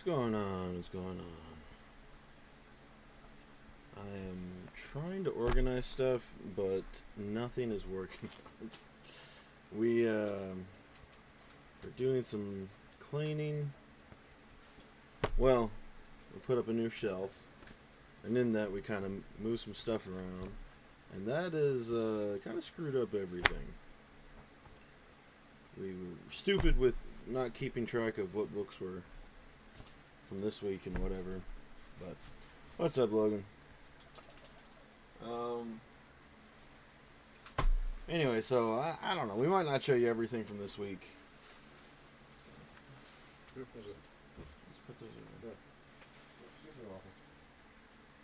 going on? What's going on? I am trying to organize stuff, but nothing is working. We're doing some cleaning. Well, we put up a new shelf, and in that we kind of moved some stuff around, and that is kind of screwed up everything. We were stupid with not keeping track of what books were from this week and whatever. But what's up, Logan? Anyway, so I don't know. We might not show you everything from this week. Let's put those in.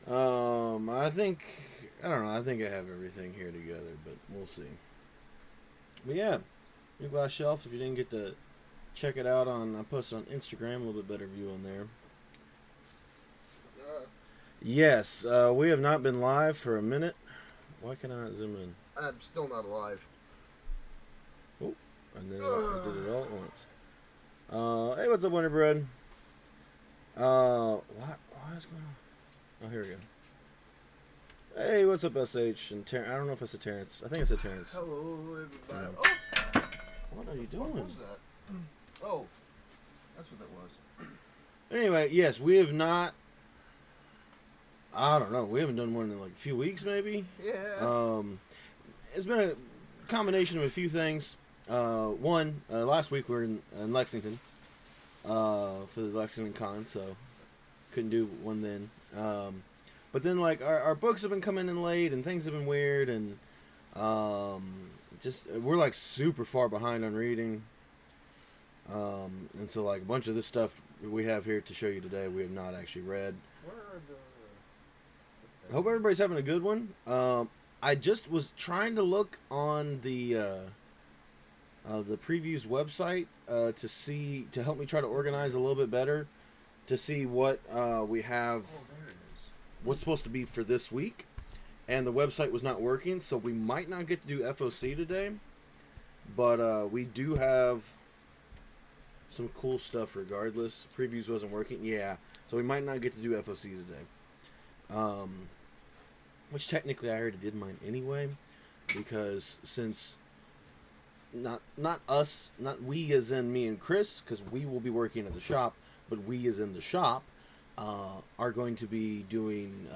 I don't know. I think I have everything here together, but we'll see. But yeah, new glass shelf. If you didn't get to check it out I posted on Instagram, a little bit better view on there. Yes, we have not been live for a minute. Why can I not zoom in? I'm still not alive. Oh, and then I did it all at once. Hey, what's up, Winter Bread? What is going on? Oh, here we go. Hey, what's up, SH? And I don't know if it's a Terrence. I think it's a Terrence. Hello, everybody. Yeah. What are you doing? What was that? Oh, that's what that was. Anyway, yes, we have not. I don't know. We haven't done one in like a few weeks, maybe. Yeah. It's been a combination of a few things. One, last week we were in Lexington for the Lexington Con, so couldn't do one then. But then, like, our books have been coming in late, and things have been weird, and just we're like super far behind on reading. And so, like, a bunch of this stuff we have here to show you today, we have not actually read. Where are the... I hope everybody's having a good one. I just was trying to look on the previews website to help me try to organize a little bit better, to see what we have, what's supposed to be for this week, and the website was not working, so we might not get to do FOC today, but we do have some cool stuff regardless. Previews wasn't working, yeah, so we might not get to do FOC today. Which technically I already did mine anyway, because since not we as in me and Chris, because we will be working at the shop, but we as in the shop are going to be doing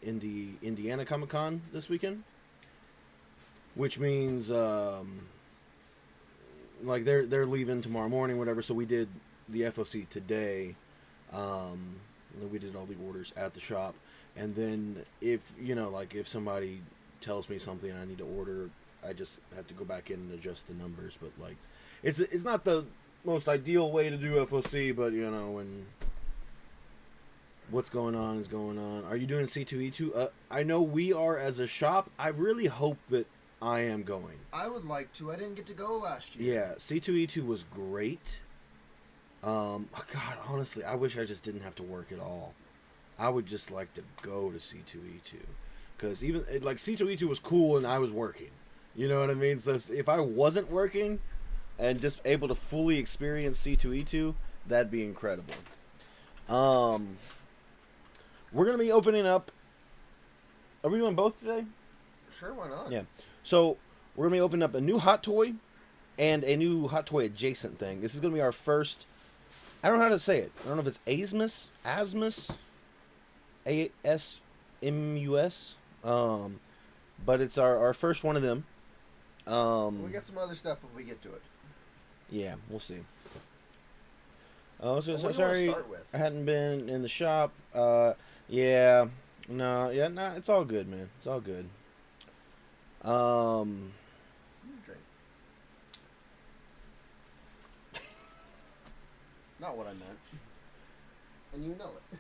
Indiana Comic Con this weekend, which means like they're leaving tomorrow morning, whatever. So we did the FOC today. We did all the orders at the shop. And then if somebody tells me something I need to order, I just have to go back in and adjust the numbers. But like, it's not the most ideal way to do FOC, but when what's going on is going on. Are you doing C2E2? I know we are as a shop. I really hope that I am going. I would like to. I didn't get to go last year. Yeah, C2E2 was great. God, honestly, I wish I just didn't have to work at all. I would just like to go to C2E2, because even like C2E2 was cool and I was working, you know what I mean? So if I wasn't working and just able to fully experience C2E2, that'd be incredible. We're gonna be opening up. Are we doing both today? Sure, why not? Yeah. So we're gonna be opening up a new Hot Toy and a new Hot Toy adjacent thing. This is gonna be our first. I don't know how to say it. I don't know if it's Asmus. ASMUS, but it's our first one of them. We'll get some other stuff when we get to it. Yeah, we'll see. So what do you sorry, want to start with? I hadn't been in the shop. It's all good, man. It's all good. Drink. Not what I meant, and you know it.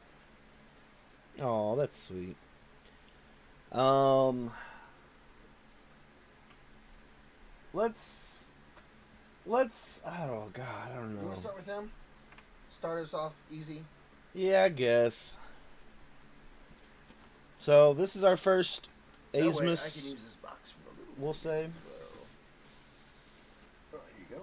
Oh, that's sweet. Let's. Oh God, I don't know. You want to start with him? Start us off easy. Yeah, I guess. So this is our first No, wait, I Asmus. can use this box for a little. We'll say. There you go.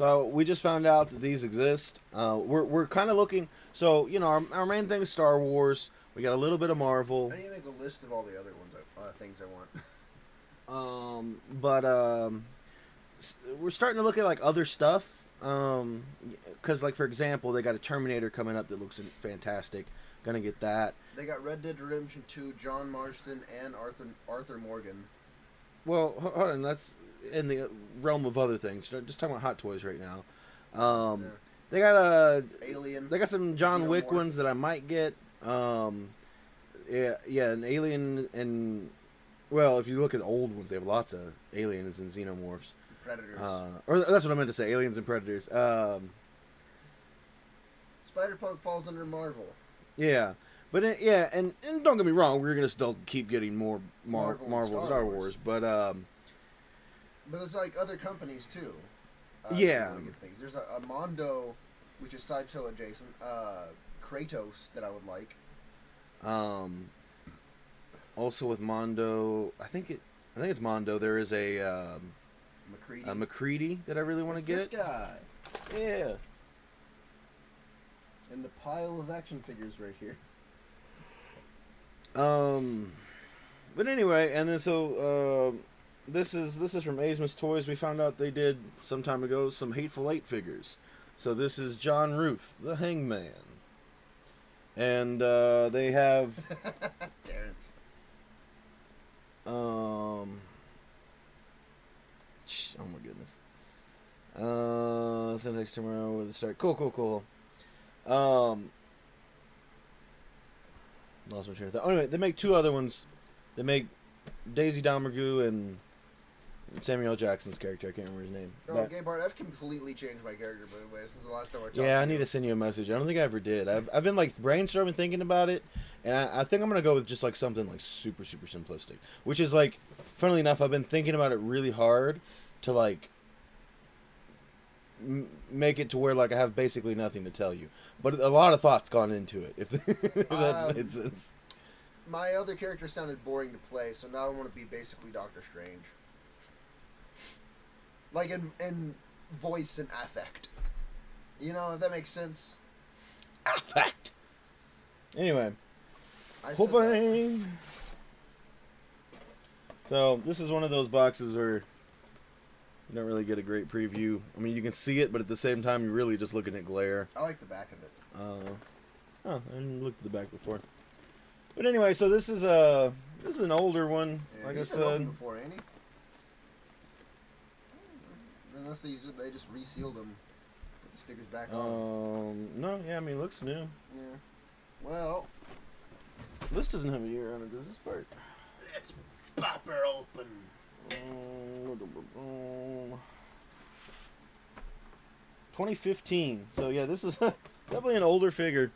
So we just found out that these exist. We're kind of looking. So our main thing is Star Wars. We got a little bit of Marvel. I need to make a list of all the other ones, things I want. We're starting to look at like other stuff. Because like for example, they got a Terminator coming up that looks fantastic. Gonna get that. They got Red Dead Redemption 2, John Marston, and Arthur Morgan. Well, hold on. That's in the realm of other things. Just talking about Hot Toys right now. Yeah. They got Alien. They got some John Wick Xenomorph. ones that I might get. An Alien and well, if you look at old ones, they have lots of aliens and xenomorphs. Predators. Or that's what I meant to say. Aliens and predators. Spider-Punk falls under Marvel. Yeah. But and don't get me wrong, we're gonna still keep getting more Marvel Star Wars, but there's like other companies too. Yeah. Get things. There's a Mondo, which is Sideshow adjacent. Kratos that I would like. Also with Mondo, I think it's Mondo. There is a McCready that I really want to get. This guy. Yeah. And the pile of action figures right here. But anyway, and then so this is from Azemus Toys. We found out they did some time ago some Hateful Eight figures. So this is John Ruth, the Hangman, and they have Terrence. Oh my goodness. Syntax tomorrow with the start. Cool. Lost my train of thought. Anyway, they make two other ones. They make Daisy Domergue and Samuel L. Jackson's character. I can't remember his name. Oh, Gabe Hart, I've completely changed my character, by the way, since the last time I talked to you. Yeah, I need to send you a message. I don't think I ever did. I've been like brainstorming, thinking about it, and I think I'm gonna go with just like something like super simplistic. Which is like, funnily enough, I've been thinking about it really hard to like make it to where like I have basically nothing to tell you. But a lot of thought's gone into it. If that's made sense. My other character sounded boring to play, so now I want to be basically Doctor Strange. Like in voice and affect. You know, if that makes sense. Affect. Anyway. Hoping. So this is one of those boxes where you don't really get a great preview. I mean, you can see it, but at the same time, you're really just looking at glare. I like the back of it. I didn't look at the back before. But anyway, so this is an older one, Yeah, like I he's said. opened before, ain't he? Unless they just resealed them, put the stickers back on. No, yeah, I mean, it looks new. Yeah. Well, This doesn't have a year on it, does this part? let's pop her open. 2015. So yeah, this is definitely an older figure.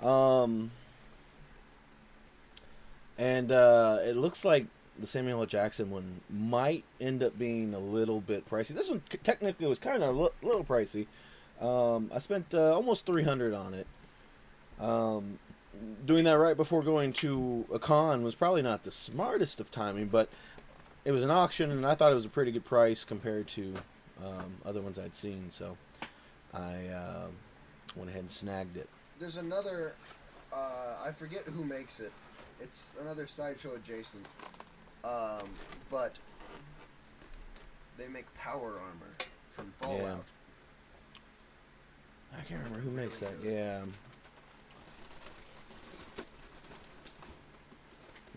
And it looks like the Samuel L. Jackson one might end up being a little bit pricey. This one technically was kind of a little pricey. I spent almost $300 on it. Doing that right before going to a con was probably not the smartest of timing, but it was an auction, and I thought it was a pretty good price compared to other ones I'd seen, so I went ahead and snagged it. There's another, I forget who makes it. It's another Sideshow adjacent, but they make power armor from Fallout. Yeah. I can't remember who makes that. Yeah.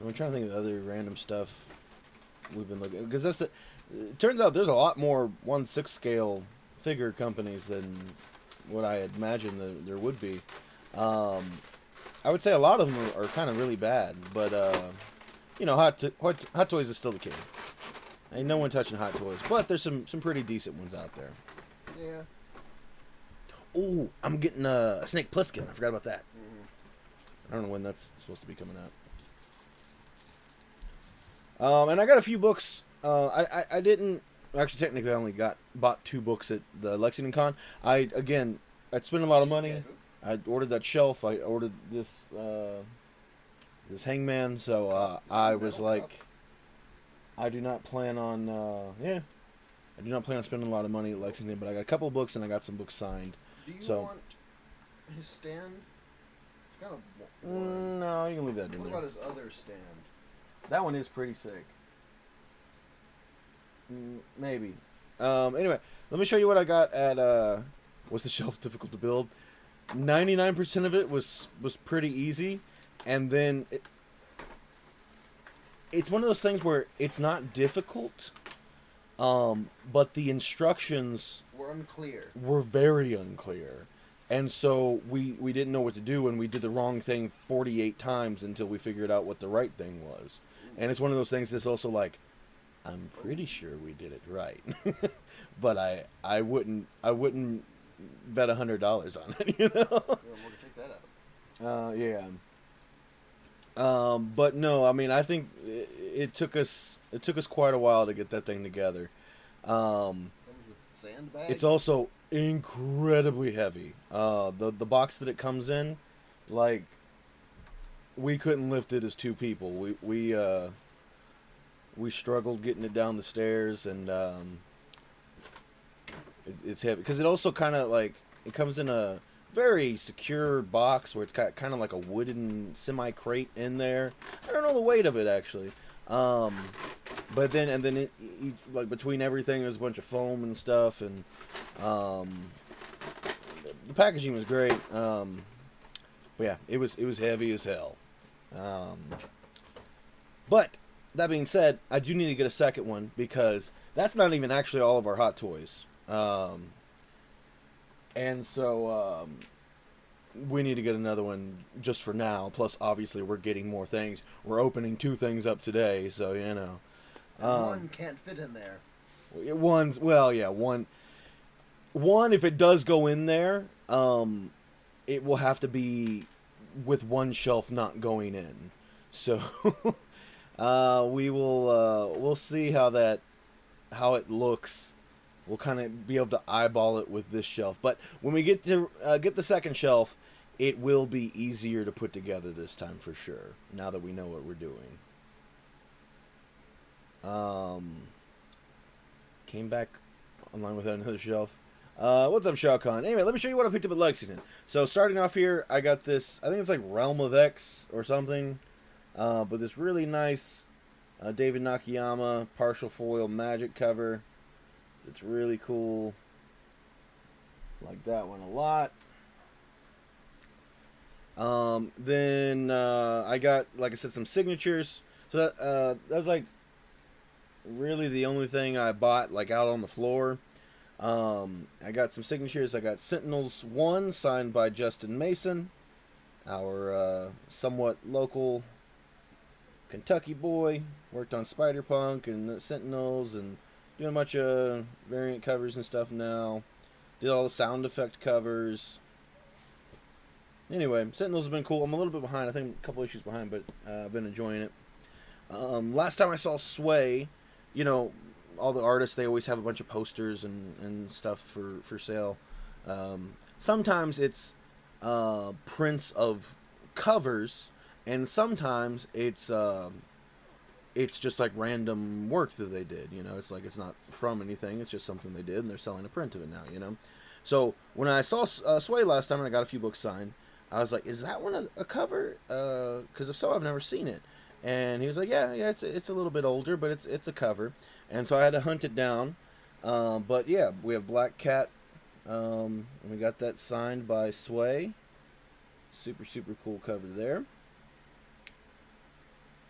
I'm trying to think of the other random stuff we've been looking, because it turns out there's a lot more 1/6 scale figure companies than what I had imagined there would be. I would say a lot of them are kind of really bad, but Hot Toys is still the king. Ain't no one touching Hot Toys, but there's some pretty decent ones out there. Yeah. Oh, I'm getting a Snake Plissken. I forgot about that. Mm-hmm. I don't know when that's supposed to be coming out. And I got a few books. I didn't actually technically I only bought 2 books at the Lexington Con. I'd spent a lot of money. I ordered that shelf. I ordered this Hangman. So I was like, I do not plan on I do not plan on spending a lot of money at Lexington, but I got a couple of books and I got some books signed. Do you So, want his stand? It's kind of no, you can leave that in What there. about his other stand? That one is pretty sick. Maybe. Anyway, let me show you what I got at. Was the shelf difficult to build? 99% of it was pretty easy, and then it's one of those things where it's not difficult, but the instructions were very unclear, and so we didn't know what to do, and we did the wrong thing 48 times until we figured out what the right thing was. And it's one of those things that's also like, I'm pretty sure we did it right, but I wouldn't bet $100 on it, you know. Yeah, we're gonna check that out. Yeah. But no, I mean, I think it took us quite a while to get that thing together. Comes with sandbags. It's also incredibly heavy. The box that it comes in, like, we couldn't lift it as two people. We struggled getting it down the stairs, and it's heavy because it also kind of like it comes in a very secure box where it's got kind of like a wooden semi crate in there. I don't know the weight of it actually, but then it, like between everything there's a bunch of foam and stuff, and the packaging was great. But yeah, it was heavy as hell. But that being said, I do need to get a second one because that's not even actually all of our Hot Toys. And so we need to get another one just for now. Plus, obviously, we're getting more things. We're opening 2 things up today, so you know. One can't fit in there. One. If it does go in there, it will have to be with one shelf not going in. So we'll see how it looks. We'll kind of be able to eyeball it with this shelf. But when we get to get the second shelf, it will be easier to put together this time for sure, now that we know what we're doing. Came back online without another shelf. What's up, Shao Kahn? Anyway, let me show you what I picked up at Lexington. So starting off here, I got this, I think it's like Realm of X or something. But this really nice David Nakayama partial foil magic cover. It's really cool. Like that one a lot. Then I got, like I said, some signatures. So that was like really the only thing I bought like out on the floor. I got some signatures. I got Sentinels 1 signed by Justin Mason, our somewhat local Kentucky boy. Worked on Spider-Punk and the Sentinels and doing a bunch of variant covers and stuff now. Did all the sound effect covers. Anyway, Sentinels have been cool. I'm a little bit behind. I think a couple issues behind, but I've been enjoying it. Last time I saw Sway, you know, all the artists, they always have a bunch of posters and stuff for sale. Sometimes it's prints of covers, and sometimes it's just like random work that they did, you know. It's like it's not from anything, it's just something they did, and they're selling a print of it now, you know. So when I saw Sway last time and I got a few books signed, I was like, is that one a cover? Because if so, I've never seen it. And he was like, yeah, it's a little bit older, but it's a cover. And so I had to hunt it down. But yeah, we have Black Cat, and we got that signed by Sway. Super, super cool cover there.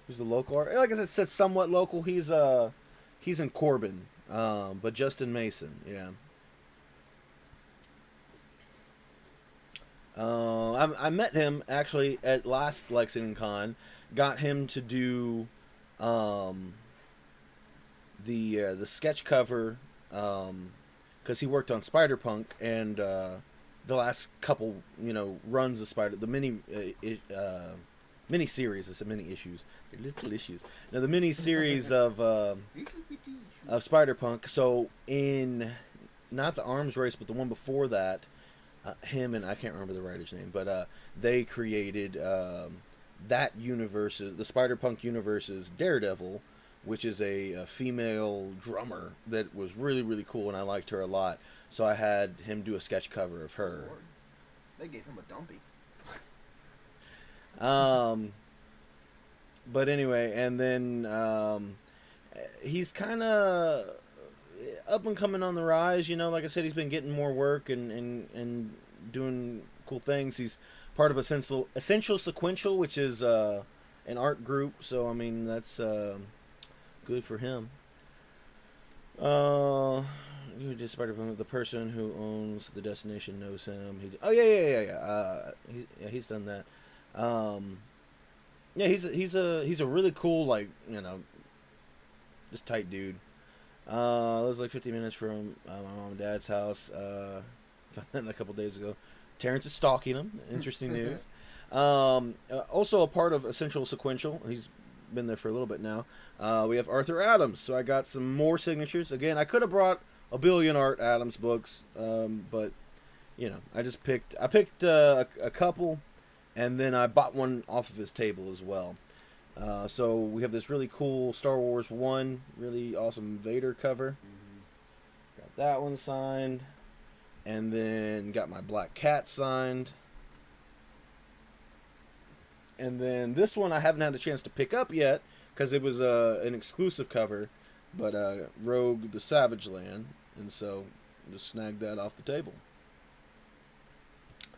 He's the local art. Like I said, it says somewhat local. He's in Corbin, but Justin Mason, yeah. I met him actually at last Lexington Con. Got him to do the sketch cover because he worked on Spider-Punk and the last couple runs of the mini series. I said mini issues. They're little issues. Now the mini series of Spider-Punk. So in not the Arms Race, but the one before that, him and I can't remember the writer's name, but they created that universe, the Spider-Punk universe's Daredevil, which is a female drummer that was really, really cool, and I liked her a lot. So I had him do a sketch cover of her. Lord. They gave him a dumpy. But anyway, and then he's kind of up and coming on the rise. You know, like I said, he's been getting more work and doing cool things. He's part of Essential Sequential, which is an art group. So I mean, that's good for him. You just part of the person who owns the destination knows him. He's done that. Yeah, he's a really cool, like, you know, just tight dude. It was like 50 minutes from my mom and dad's house. Found that a couple days ago. Terrence is stalking him. Interesting news. Also a part of Essential Sequential. He's been there for a little bit now. We have Arthur Adams. So I got some more signatures. Again, I could have brought a billion Art Adams books, but you know, I picked a couple. And then I bought one off of his table as well. So we have this really cool Star Wars 1, really awesome Vader cover. Mm-hmm. Got that one signed. And then got my Black Cat signed. And then this one I haven't had a chance to pick up yet because it was an exclusive cover. But Rogue the Savage Land. And so just snagged that off the table.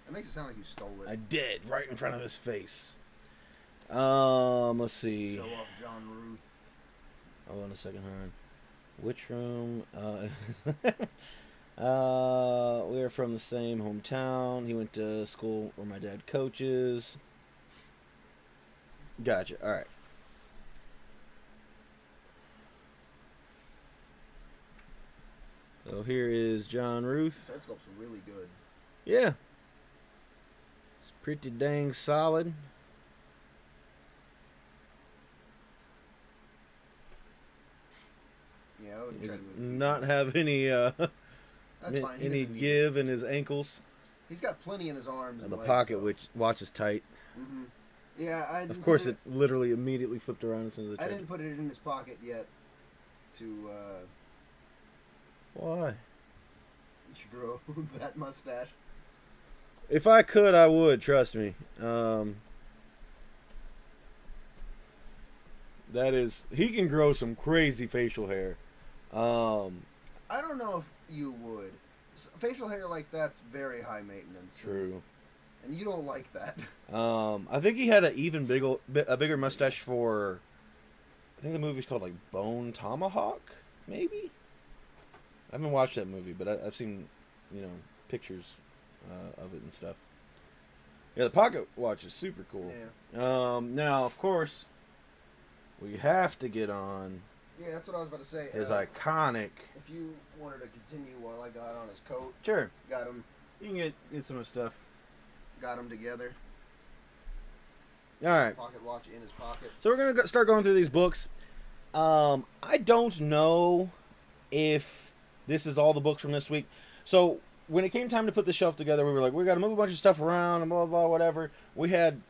It makes it sound like you stole it. I did, right in front of his face. Let's see. Show off John Ruth. Hold on a second, hon. Which room? We are from the same hometown. He went to school where my dad coaches. Gotcha. All right. So here is John Ruth. That sculpt's really good. Yeah. Pretty dang solid. Yeah, I would try to not have any That's fine. any give in his ankles. He's got plenty in his arms. And the pocket, which watch is tight. Mm-hmm. Yeah, of course, it literally immediately flipped around as soon as I didn't put it in his pocket yet. To why? You should grow that mustache. If I could, I would. Trust me. That is, he can grow some crazy facial hair. I don't know if you would. Facial hair like that's very high maintenance. True. And you don't like that. I think he had a bigger mustache for. I think the movie's called like Bone Tomahawk, maybe. I haven't watched that movie, but I've seen, you know, pictures of it and stuff. Yeah, the pocket watch is super cool. Yeah. Now, of course, we have to get on. Yeah, that's what I was about to say. His iconic. If you wanted to continue while I got on his coat. Sure. Got him. You can get some of the stuff. Got them together. All right. Pocket watch in his pocket. So we're gonna start going through these books. I don't know if this is all the books from this week. So when it came time to put the shelf together, we were like, we got to move a bunch of stuff around and blah, blah, blah, whatever. We had,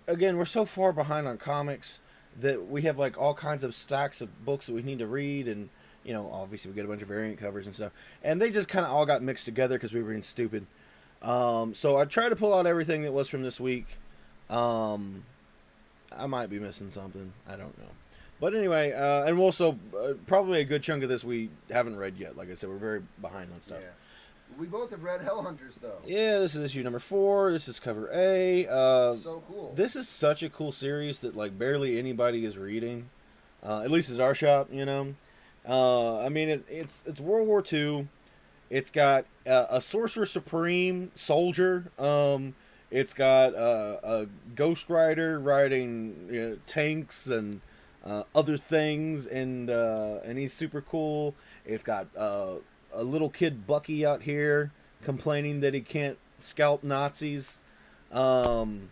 again, we're so far behind on comics that we have like all kinds of stacks of books that we need to read. And, you know, obviously we get a bunch of variant covers and stuff. And they just kind of all got mixed together because we were being stupid. So I tried to pull out everything that was from this week. I might be missing something. I don't know. But anyway, and also probably a good chunk of this we haven't read yet. Like I said, we're very behind on stuff. Yeah. We both have read Hellhunters, though. Yeah, this is issue number 4. This is cover A. So cool. This is such a cool series that like barely anybody is reading, at least at our shop. You know, I mean it's World War II. It's got a Sorcerer Supreme soldier. It's got a Ghost Rider riding tanks and other things, and he's super cool. It's got a little kid Bucky out here complaining that he can't scalp Nazis. Who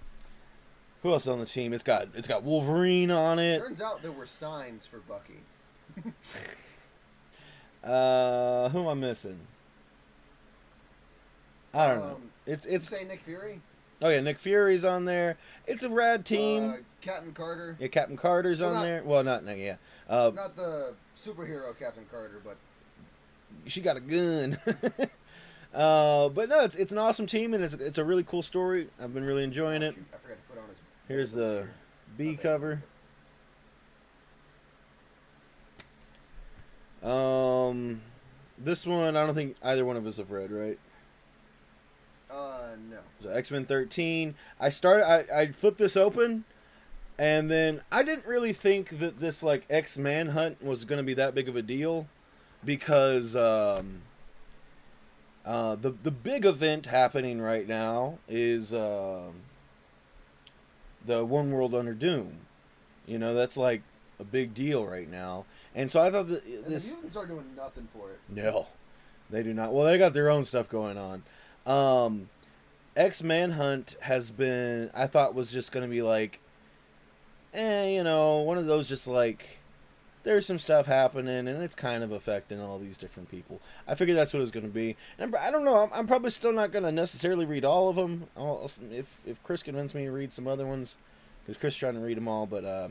else on the team? It's got Wolverine on it. Turns out there were signs for Bucky. Who am I missing? I don't know. It's say Nick Fury. Oh yeah, Nick Fury's on there. It's a rad team. Captain Carter. Yeah, Captain Carter's on there. Well, not yeah. Not the superhero Captain Carter, but she got a gun. But no, it's an awesome team, and it's a really cool story. I've been really enjoying it. Shoot, I forgot to put on his. Here's the B cover. This one I don't think either one of us have read, right? No. So X-Men 13. I flipped this open, and then I didn't really think that this like X-Man hunt was going to be that big of a deal, because the big event happening right now is the One World Under Doom. You know, that's like a big deal right now. And so I thought that this... And the mutants are doing nothing for it. No, they do not. Well, they got their own stuff going on. X-Man Hunt has been... I thought was just going to be like... you know, one of those just like... There's some stuff happening, and it's kind of affecting all these different people. I figured that's what it was going to be. And I don't know. I'm probably still not going to necessarily read all of them. If Chris convinced me to read some other ones, because Chris is trying to read them all. But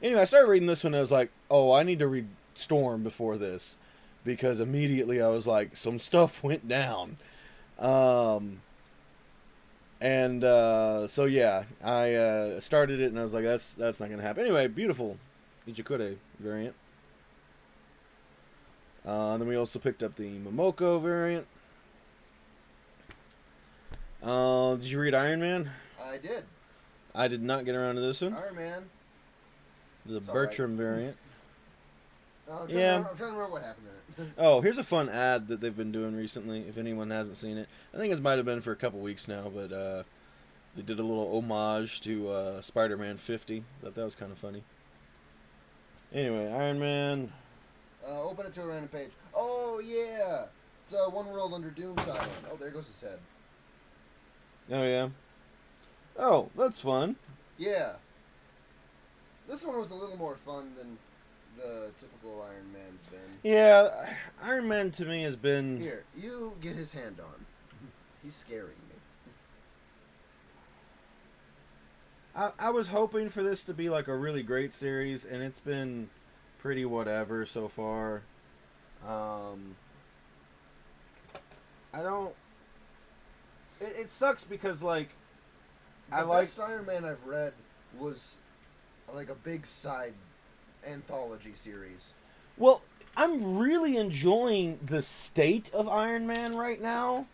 anyway, I started reading this one, and I was like, oh, I need to read Storm before this, because immediately I was like, some stuff went down. So yeah, I started it, and I was like, that's not going to happen. Anyway, beautiful Ichikure variant. Then we also picked up the Momoko variant. Did you read Iron Man? I did. I did not get around to this one. Iron Man. The Bertram variant. I'm trying to remember what happened in it. Oh, here's a fun ad that they've been doing recently, if anyone hasn't seen it. I think it might have been for a couple weeks now, but they did a little homage to Spider-Man 50. Thought that was kind of funny. Anyway, Iron Man. Open it to a random page. Oh, yeah! It's One World Under Doom tie-in. Oh, there goes his head. Oh, yeah? Oh, that's fun. Yeah. This one was a little more fun than the typical Iron Man's been. Yeah, Iron Man to me has been... Here, you get his hand on. He's scaring me. I was hoping for this to be like a really great series, and it's been pretty whatever so far. I don't... It sucks because, like... The best Iron Man I've read was like a big side anthology series. Well, I'm really enjoying the state of Iron Man right now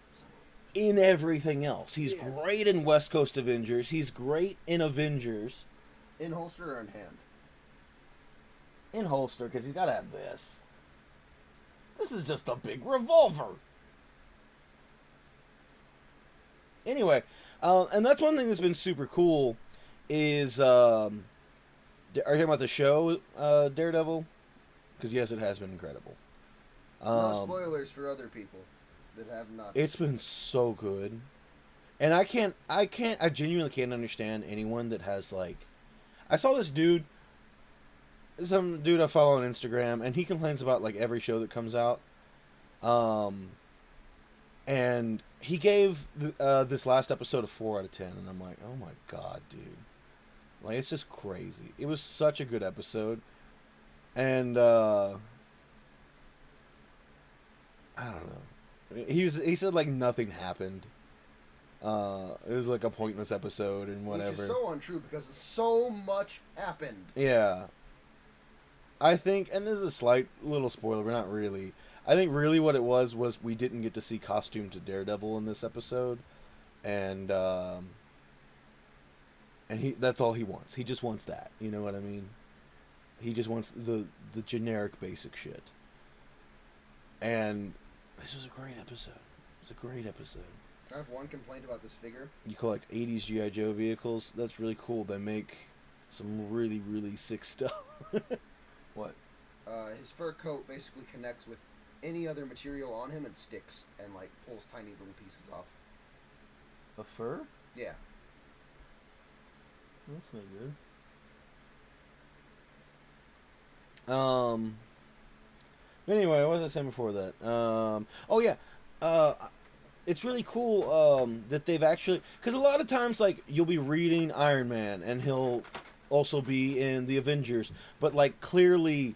in everything else. He's great in West Coast Avengers. He's great in Avengers. In holster or in hand? In holster, because he's got to have this. This is just a big revolver. Anyway, and that's one thing that's been super cool is... are you talking about the show, Daredevil? Because yes, it has been incredible. No spoilers for other people that have not. It's been so good, and I genuinely can't understand anyone that has like. I saw this dude, some dude I follow on Instagram, and he complains about like every show that comes out. And he gave this last episode a 4 out of 10, and I'm like, oh my god, dude. Like, it's just crazy. It was such a good episode. And, I don't know. He said, like, nothing happened. It was, like, a pointless episode and whatever. Which is so untrue, because so much happened. Yeah. I think, and this is a slight little spoiler, but not really. I think really what it was we didn't get to see Costume to Daredevil in this episode. And that's all he wants. He just wants that. You know what I mean? He just wants the generic basic shit. And this was a great episode. It was a great episode. I have one complaint about this figure. You collect 80s G.I. Joe vehicles. That's really cool. They make some really, really sick stuff. What? His fur coat basically connects with any other material on him and sticks and, like, pulls tiny little pieces off. A fur? Yeah. That's not good. Anyway, what was I saying before that? Oh yeah. it's really cool that they've actually, because a lot of times like you'll be reading Iron Man and he'll also be in the Avengers, but like clearly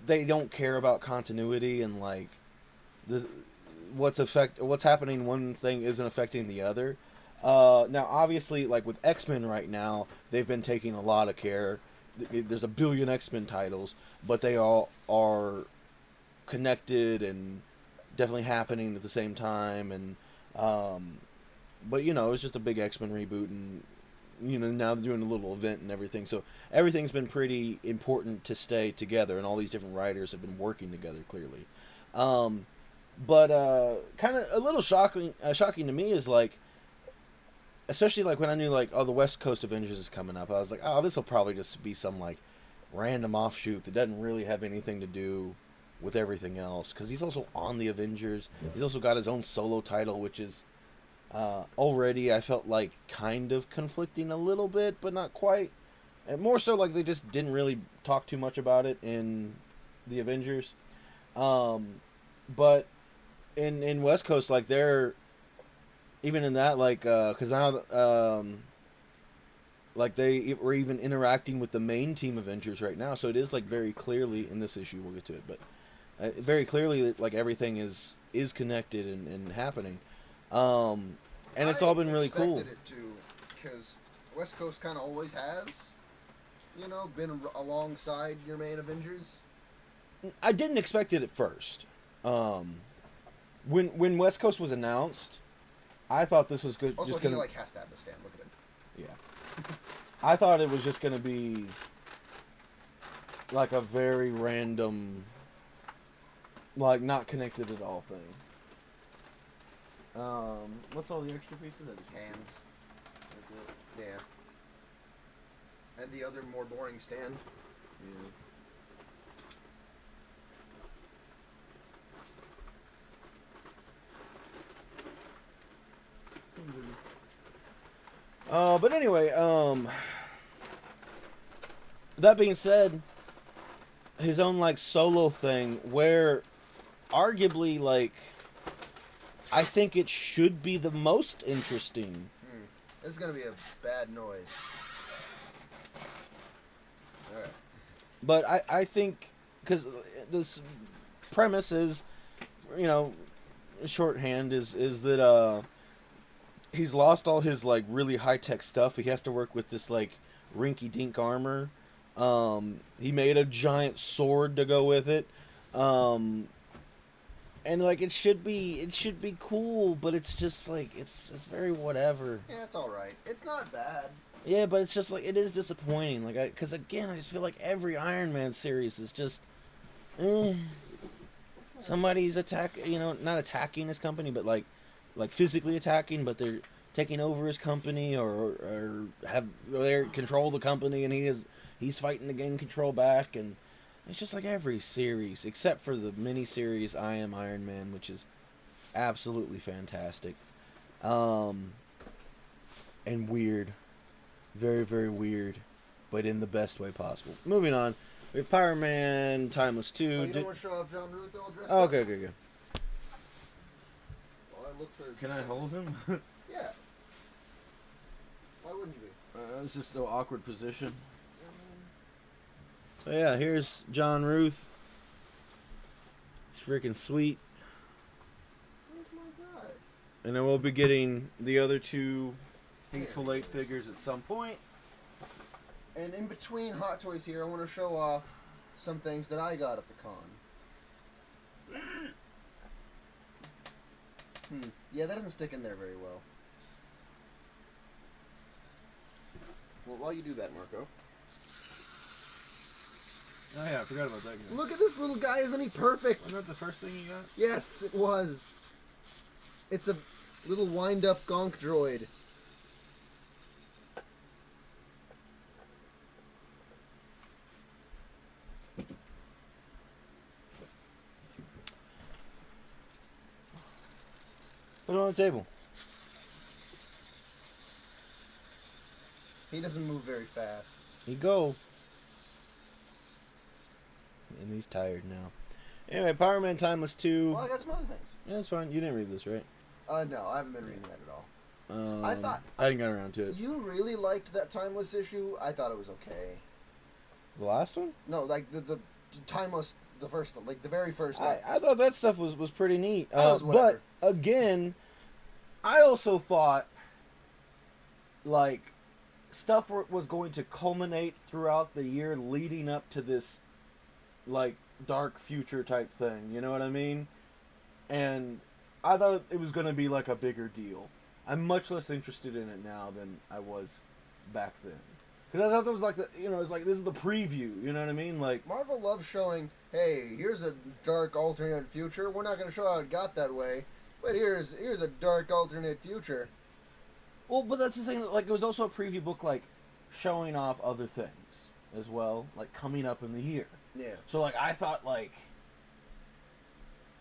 they don't care about continuity and like the what's happening one thing isn't affecting the other. Now obviously like with X-Men right now they've been taking a lot of care. There's a billion X-Men titles, but they all are connected and definitely happening at the same time. And but you know, it's just a big X-Men reboot, and you know now they're doing a little event and everything. So everything's been pretty important to stay together, and all these different writers have been working together clearly. Um, but kind of a little shocking to me is like, especially like when I knew like, oh, the West Coast Avengers is coming up. I was like, oh, this will probably just be some like random offshoot that doesn't really have anything to do with everything else. Because he's also on the Avengers. He's also got his own solo title, which is already I felt like kind of conflicting a little bit, but not quite. And more so like they just didn't really talk too much about it in the Avengers. But in West Coast, like they're even in that like because now like they were even interacting with the main team Avengers right now, so it is like very clearly in this issue we'll get to it, but very clearly that like everything is connected and happening, and it's all been really cool. I expected it to, because West Coast kind of always has, you know, been alongside your main Avengers. I didn't expect it at first. When West Coast was announced, I thought this was good. Also, just he gonna, like has to have the stand. Look at him. yeah. I thought it was just gonna be like a very random, like not connected at all thing. What's all the extra pieces? Hands. That's it. Yeah. And the other more boring stand. Yeah. But anyway, that being said, his own like solo thing, where arguably like I think it should be the most interesting. This is gonna be a bad noise. Alright. But I think because this premise is, you know, shorthand is that he's lost all his like really high tech stuff. He has to work with this like rinky dink armor. He made a giant sword to go with it. And like it should be cool, but it's just like it's very whatever. Yeah, it's all right. It's not bad. Yeah, but it's just like it is disappointing. Like because again, I just feel like every Iron Man series is just, somebody's not attacking his company, but like physically attacking, but they're taking over his company or they control the company, and he's fighting to gain control back, and it's just like every series except for the mini series I Am Iron Man, which is absolutely fantastic, and weird, very very weird, but in the best way possible. Moving on, we have Power Man Timeless 2. Oh, you don't want to show off John Ruth all dressed Oh, up? okay. Well, I look for... Can I hold him? Yeah. Why wouldn't you be? It's just no awkward position. So yeah, here's John Ruth. It's freaking sweet. Where's my guy? And then we'll be getting the other two Hateful Eight figures at some point. And in between Hot Toys here, I want to show off some things that I got at the con. Yeah, that doesn't stick in there very well. Well, while you do that, Marco. Oh yeah, I forgot about that guy. Look at this little guy, isn't he perfect? Wasn't that the first thing you got? Yes, it was. It's a little wind-up gonk droid. Put it on the table. He doesn't move very fast. You go. And he's tired now. Anyway, Power Man Timeless 2. Well, I got some other things. Yeah, that's fine. You didn't read this, right? No, I haven't been reading that at all. I I thought didn't get around to it. you really liked that Timeless issue. I thought it was okay. The last one? No, like the Timeless, the first one, like the very first one. I thought that stuff was pretty neat. was whatever. But again, I also thought like stuff was going to culminate throughout the year leading up to this like dark future type thing. You know what I mean? And I thought it was going to be like a bigger deal. I'm much less interested in it now than I was back then. Because I thought that was like it's like this is the preview. You know what I mean? Like Marvel loves showing, hey, here's a dark alternate future. We're not going to show how it got that way, but here's a dark alternate future. well, but that's the thing. Like it was also a preview book, like showing off other things as well, like coming up in the year. Yeah. So like I thought like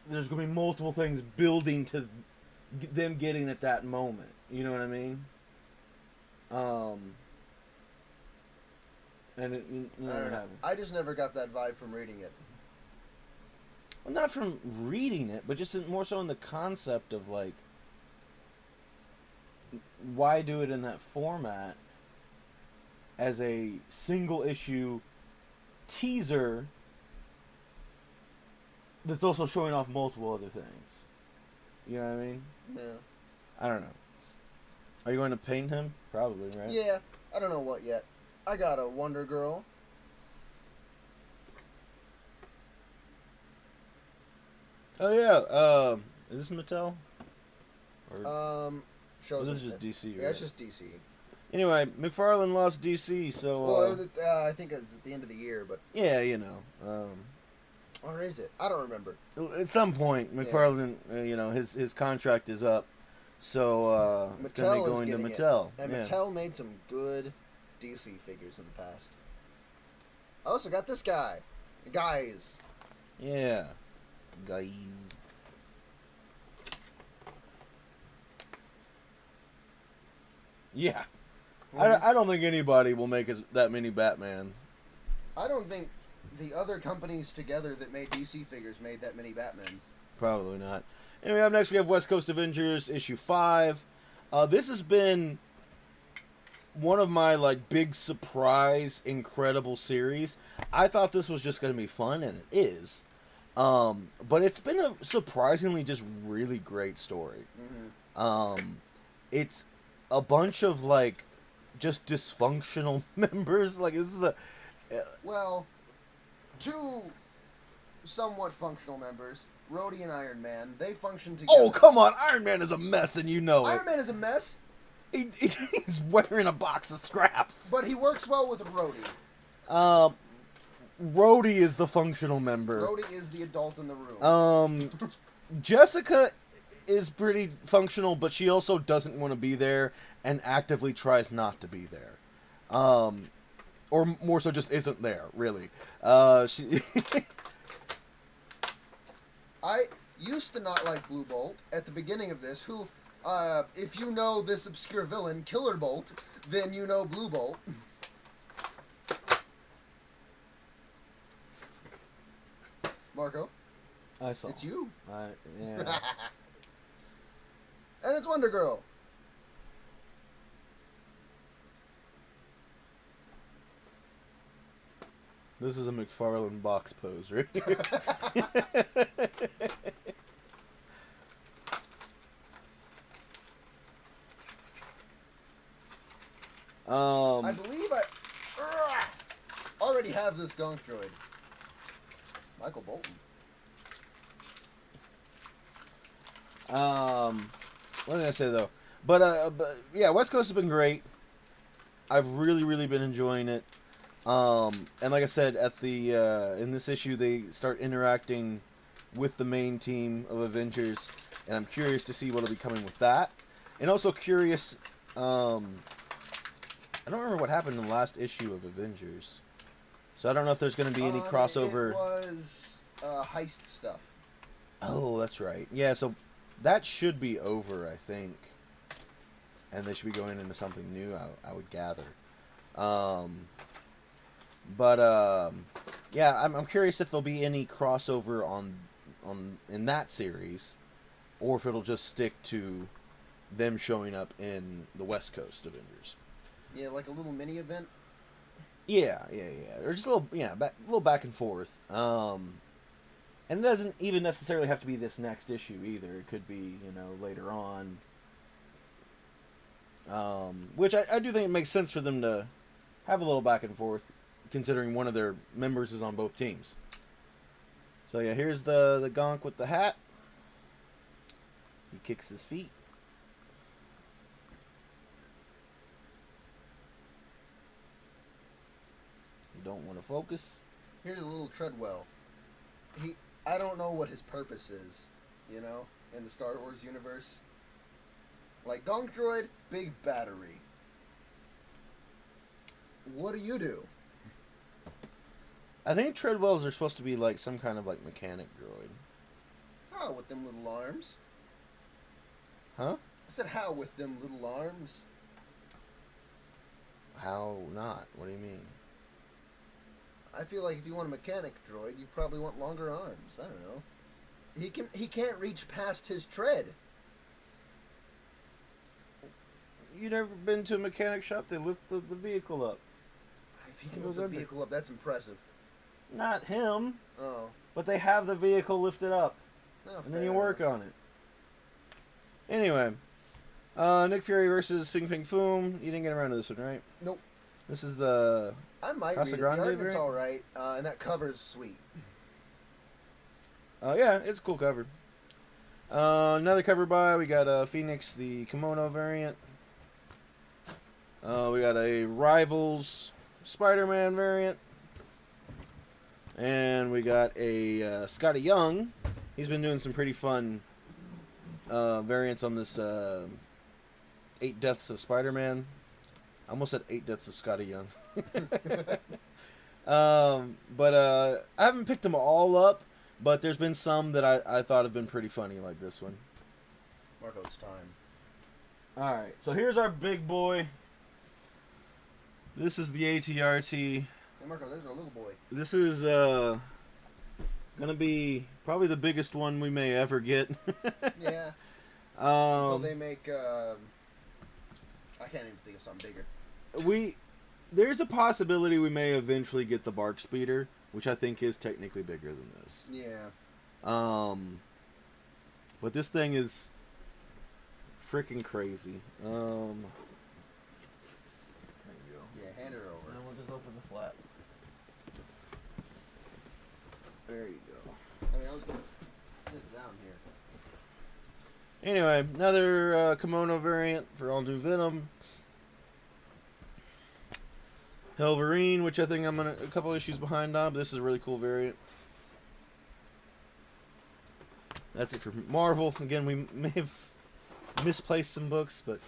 there's gonna be multiple things building to them getting at that moment. You know what I mean? And it I don't know. I just never got that vibe from reading it. Well, not from reading it, but just more so in the concept of like, why do it in that format as a single issue teaser that's also showing off multiple other things. You know what I mean? Yeah. I don't know. Are you going to paint him? Probably, right? Yeah. I don't know what yet. I got a Wonder Girl. Oh yeah. Is this Mattel? Shows this is just DC, right? Yeah, it's just DC. Anyway, McFarlane lost DC, so. Well, I think it's at the end of the year, but. Yeah, you know. Or is it? I don't remember. At some point, McFarlane, his contract is up, so it's going to be going to Mattel. And Mattel made some good DC figures in the past. I also got this guy. Guys. Yeah. Guys. Yeah. I don't think anybody will make that many Batmans. I don't think the other companies together that made DC figures made that many Batmen. Probably not. Anyway, up next we have West Coast Avengers issue 5. This has been one of my like big surprise, incredible series. I thought this was just going to be fun, and it is. But it's been a surprisingly just really great story. Mm-hmm. It's a bunch of like just dysfunctional members. Like this is well, two somewhat functional members, Rhodey and Iron Man. They function together. Oh come on, Iron Man is a mess, and you know Iron Man is a mess. He's wearing a box of scraps. But he works well with Rhodey. Rhodey is the functional member. Rhodey is the adult in the room. Jessica is pretty functional, but she also doesn't want to be there and actively tries not to be there. Or more so just isn't there, really. She I used to not like Blue Bolt at the beginning of this, who, if you know this obscure villain, Killer Bolt, then you know Blue Bolt. Marco? I saw. It's you. Yeah. And it's Wonder Girl. This is a McFarlane box pose, right? I believe I already have this Gunk Droid. Michael Bolton. What did I say though? But yeah, West Coast has been great. I've really been enjoying it. And like I said, at the in this issue, they start interacting with the main team of Avengers, and I'm curious to see what'll be coming with that. And also curious, I don't remember what happened in the last issue of Avengers, so I don't know if there's going to be any crossover. It was heist stuff. Oh, that's right. Yeah, so that should be over, I think, and they should be going into something new. I would gather. But yeah, I'm curious if there'll be any crossover on in that series, or if it'll just stick to them showing up in the West Coast Avengers. Yeah, like a little mini event. Yeah. Or just a little, little back and forth. And it doesn't even necessarily have to be this next issue either. It could be, later on. Which I do think it makes sense for them to have a little back and forth, considering one of their members is on both teams. So yeah, here's the gonk with the hat. He kicks his feet. You don't want to focus. Here's a little Treadwell. I don't know what his purpose is, in the Star Wars universe. Like, Gonk Droid, big battery. What do you do? I think Treadwells are supposed to be like some kind of like mechanic droid. How with them little arms? Huh? I said how with them little arms? How not? What do you mean? I feel like if you want a mechanic droid, you probably want longer arms. I don't know. He can't reach past his tread. You never been to a mechanic shop? They lift the vehicle up. If he can lift the vehicle up, that's impressive. Not him. Oh. But they have the vehicle lifted up. No, and then you work on it. Anyway. Nick Fury versus Fing Fing Foom. You didn't get around to this one, right? Nope. This is the... I might read it. The argument's alright. And that cover's sweet. Yeah, it's a cool cover. Another cover by, we got Phoenix, the kimono variant. We got a Rivals Spider-Man variant. And we got a Scotty Young. He's been doing some pretty fun variants on this 8 Deaths of Spider-Man. I almost said 8 Deaths of Scotty Young. But I haven't picked them all up, but there's been some that I thought have been pretty funny, like this one. Marco, it's time. Alright, so here's our big boy. This is the ATRT. Hey Marco, there's our little boy. This is gonna be probably the biggest one we may ever get. Yeah. Until they make I can't even think of something bigger. There's a possibility we may eventually get the Bark Speeder, which I think is technically bigger than this. Yeah. But this thing is freaking crazy. There you go. Yeah, hand it over. And then we'll just open the flap. There you go. I mean, I was gonna sit down here. Anyway, another kimono variant for all new Venom. Hellverine, which I think I'm a couple issues behind on, but this is a really cool variant. That's it for Marvel. Again, we may have misplaced some books, but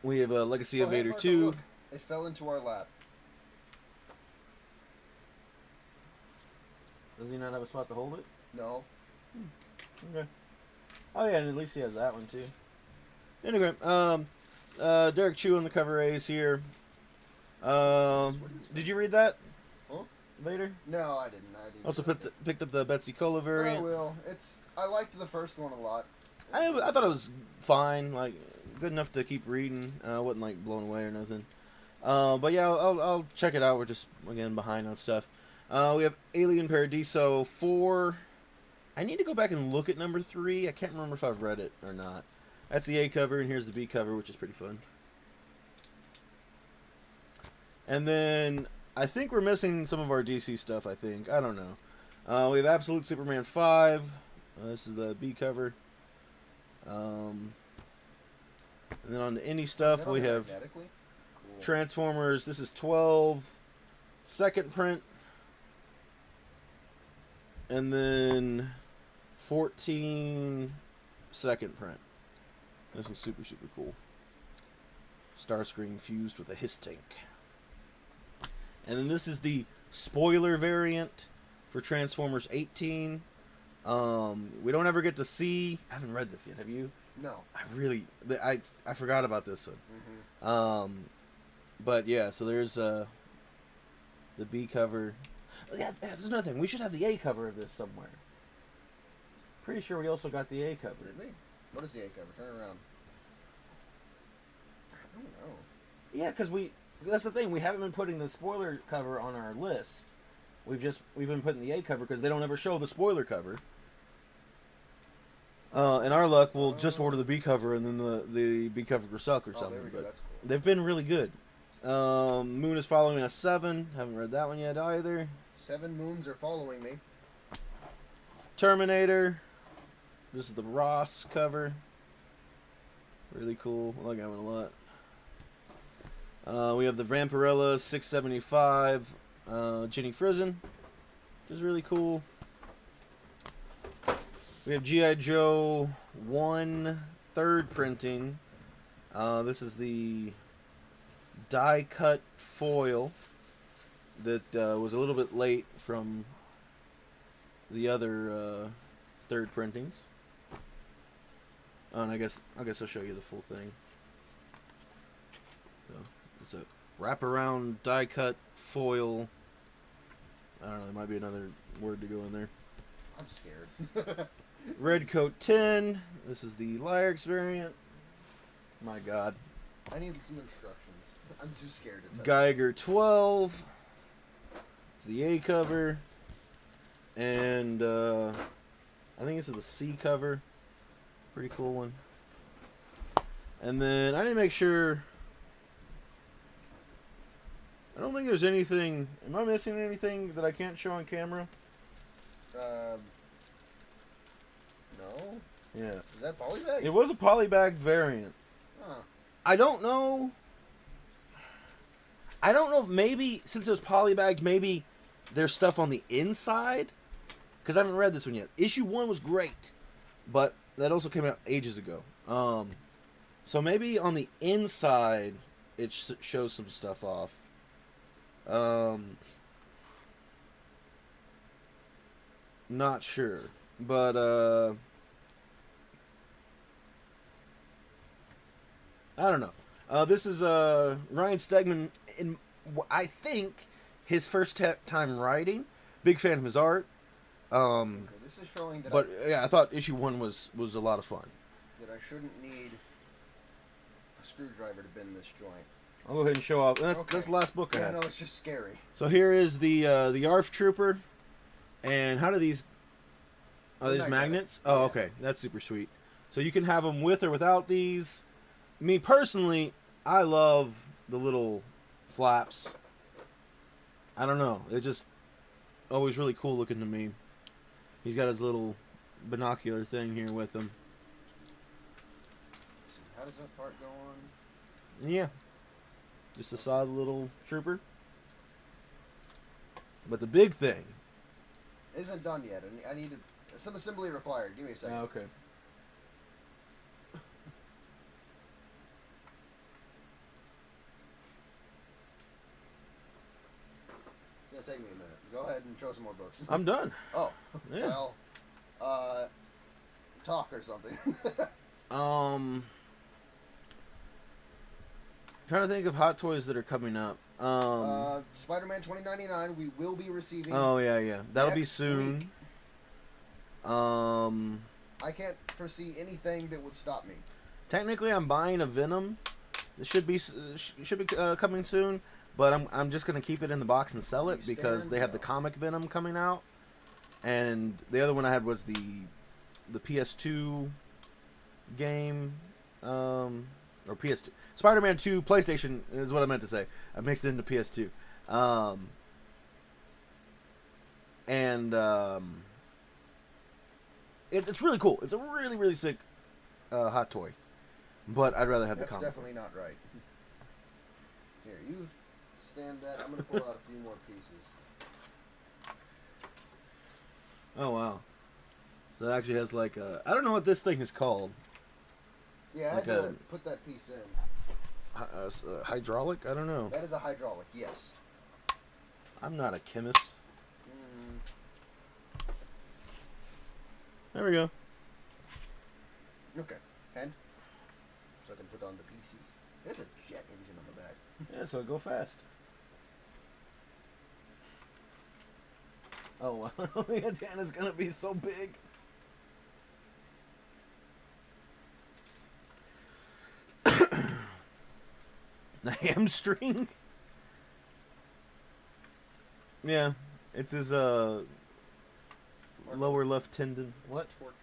we have Legacy of Vader 2. Look, it fell into our lap. Does he not have a spot to hold it? No. Okay. Oh yeah, and at least he has that one too. Anyway, Derek Chu on the cover A's here. Did you read that? Huh? Vader? No, I didn't. Also picked up the Betsy Cola variant. I will. I liked the first one a lot. I thought it was fine, like good enough to keep reading. Wasn't like blown away or nothing. But yeah, I'll check it out. We're just again behind on stuff. We have Alien Paradiso 4. I need to go back and look at number 3. I can't remember if I've read it or not. That's the A cover, and here's the B cover, which is pretty fun. And then I think we're missing some of our DC stuff, I think. I don't know. We have Absolute Superman 5. This is the B cover. And then on the indie stuff, we have cool. Transformers. This is 12. Second print. And then 14 second print. This one's super, super cool. Starscream fused with a hiss tank. And then this is the spoiler variant for Transformers 18. We don't ever get to see... I haven't read this yet, have you? No. I forgot about this one. Mm-hmm. But yeah, so there's the B cover. Yeah, there's another thing. We should have the A cover of this somewhere. pretty sure we also got the A cover. Did we? What is the A cover? Turn around. I don't know. Yeah, because that's the thing. We haven't been putting the spoiler cover on our list. We've been putting the A cover because they don't ever show the spoiler cover. In our luck, we'll just order the B cover and then the B cover will suck or something. There we go. That's cool. They've been really good. Moon is following us 7. Haven't read that one yet either. 7 moons are following me. Terminator. This is the Ross cover. Really cool. I like that one a lot. We have the Vampirella 675 Ginny Frizen, which is really cool. We have G.I. Joe 1 3rd printing. This is the die cut foil that was a little bit late from the other 3rd printings. Oh, and I guess I'll show you the full thing. So, it's a wraparound die cut foil. I don't know, there might be another word to go in there. I'm scared. Red Coat 10. This is the Lyrics variant. My God. I need some instructions. I'm too scared to touch. Geiger 12. It's the A cover. And I think this is the C cover. Pretty cool one. And then I need to make sure. I don't think there's anything. Am I missing anything that I can't show on camera? No. Yeah. Is that polybag? It was a polybag variant. Huh. I don't know. I don't know if maybe, since it was polybagged, maybe there's stuff on the inside. Because I haven't read this one yet. Issue 1 was great. But that also came out ages ago. So maybe on the inside, it shows some stuff off. Not sure. But, I don't know. This is Ryan Stegman, in I think his first time writing. Big fan of his art. This is showing that. But yeah, I thought issue 1 was a lot of fun. That I shouldn't need a screwdriver to bend this joint. I'll go ahead and show off. That's the last book I had. No, it's just scary. So here is the ARF Trooper, and how do these? Are these magnets? Oh, okay, that's super sweet. So you can have them with or without these. Me personally, I love the little flaps. I don't know, they're just always really cool looking to me. He's got his little binocular thing here with him. How does that part go on? Yeah, just a solid little trooper. But the big thing isn't done yet. I need some assembly required. Give me a second. Okay. It's gonna take me a minute. Go ahead and show some more books. I'm done. Oh, yeah. Well, talk or something. Trying to think of Hot Toys that are coming up. Spider-Man 2099. We will be receiving. Oh yeah. That'll be next soon. week. I can't foresee anything that would stop me. Technically, I'm buying a Venom. It should be coming soon, but I'm just gonna keep it in the box and sell it because they have the comic Venom coming out, and the other one I had was the PS2 game, or PS2 Spider-Man 2 PlayStation is what I meant to say. I mixed it into PS2, it's really cool. It's a really sick hot toy. But I'd rather have the comic. That's definitely not right. Here, you stand that. I'm going to pull out a few more pieces. Oh, wow. So it actually has like a... I don't know what this thing is called. Yeah, like I had to put that piece in. Hydraulic? I don't know. That is a hydraulic, yes. I'm not a chemist. There we go. Okay. Pen? So I can put on the pieces. There's a jet engine on the back. Yeah, so go fast. Oh, wow. The antenna's gonna be so big. The hamstring? Yeah, it's his lower left tendon. What? Torque.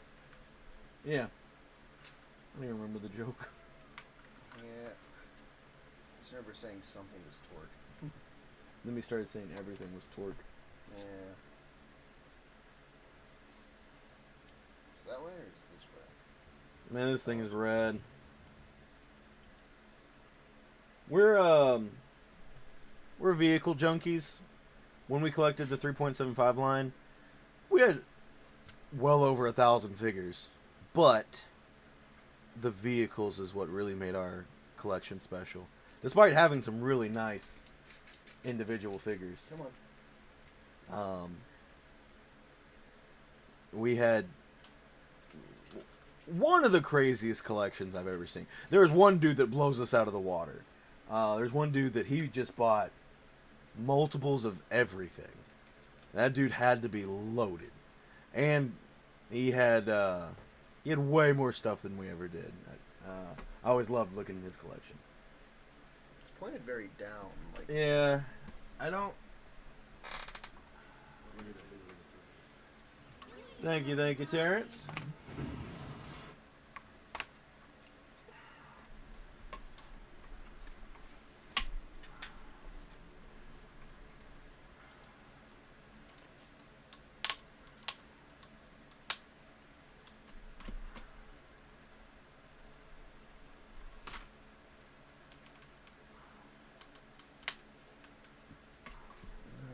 Yeah. I don't even remember the joke. Yeah. I just remember saying something is torque. Then we started saying everything was torque. Yeah. Is that way or is it this way? Man, this thing is rad. We're vehicle junkies. When we collected the 3.75 line, we had well over 1,000 figures, but the vehicles is what really made our collection special. Despite having some really nice individual figures. Come on. We had one of the craziest collections I've ever seen. There was one dude that blows us out of the water. There's one dude that he just bought multiples of everything. That dude had to be loaded, and he had way more stuff than we ever did. I always loved looking at his collection. It's pointed very down. Like Yeah, I don't. Thank you, Terrence.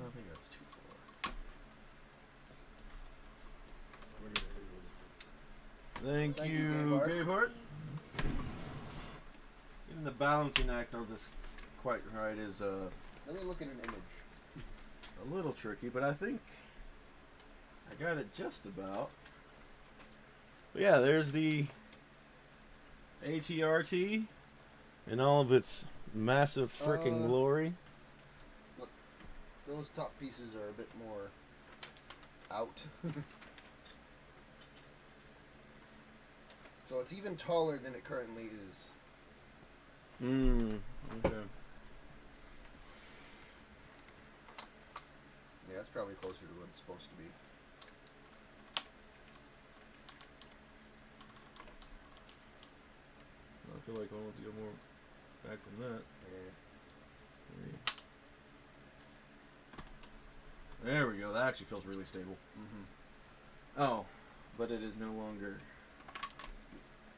I think that's too far. Thank you, Gabehart. Getting the balancing act on this quite right is let me look at an image. a little tricky, but I think I got it just about. But yeah, there's the ATRT in all of its massive freaking glory. Look, those top pieces are a bit more out. So it's even taller than it currently is. Okay. Yeah, that's probably closer to what it's supposed to be. I feel like I want to go more back than that. Yeah. There we go. That actually feels really stable. Mm-hmm. Oh, but it is no longer.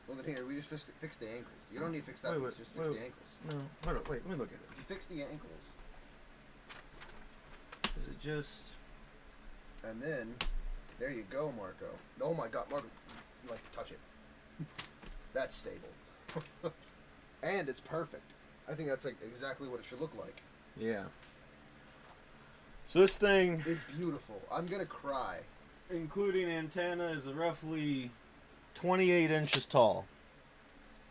Well, then here, we just fix the ankles. You don't need to fix that piece, just fix the ankles. No, hold on, wait, let me look at it. If you fix the ankles, Is it just... and then, there you go, Marco. Oh my god, Marco, like, touch it. That's stable. And it's perfect. I think that's like exactly what it should look like. Yeah. So this thing... It's beautiful. I'm gonna cry. Including antenna, is roughly 28 inches tall.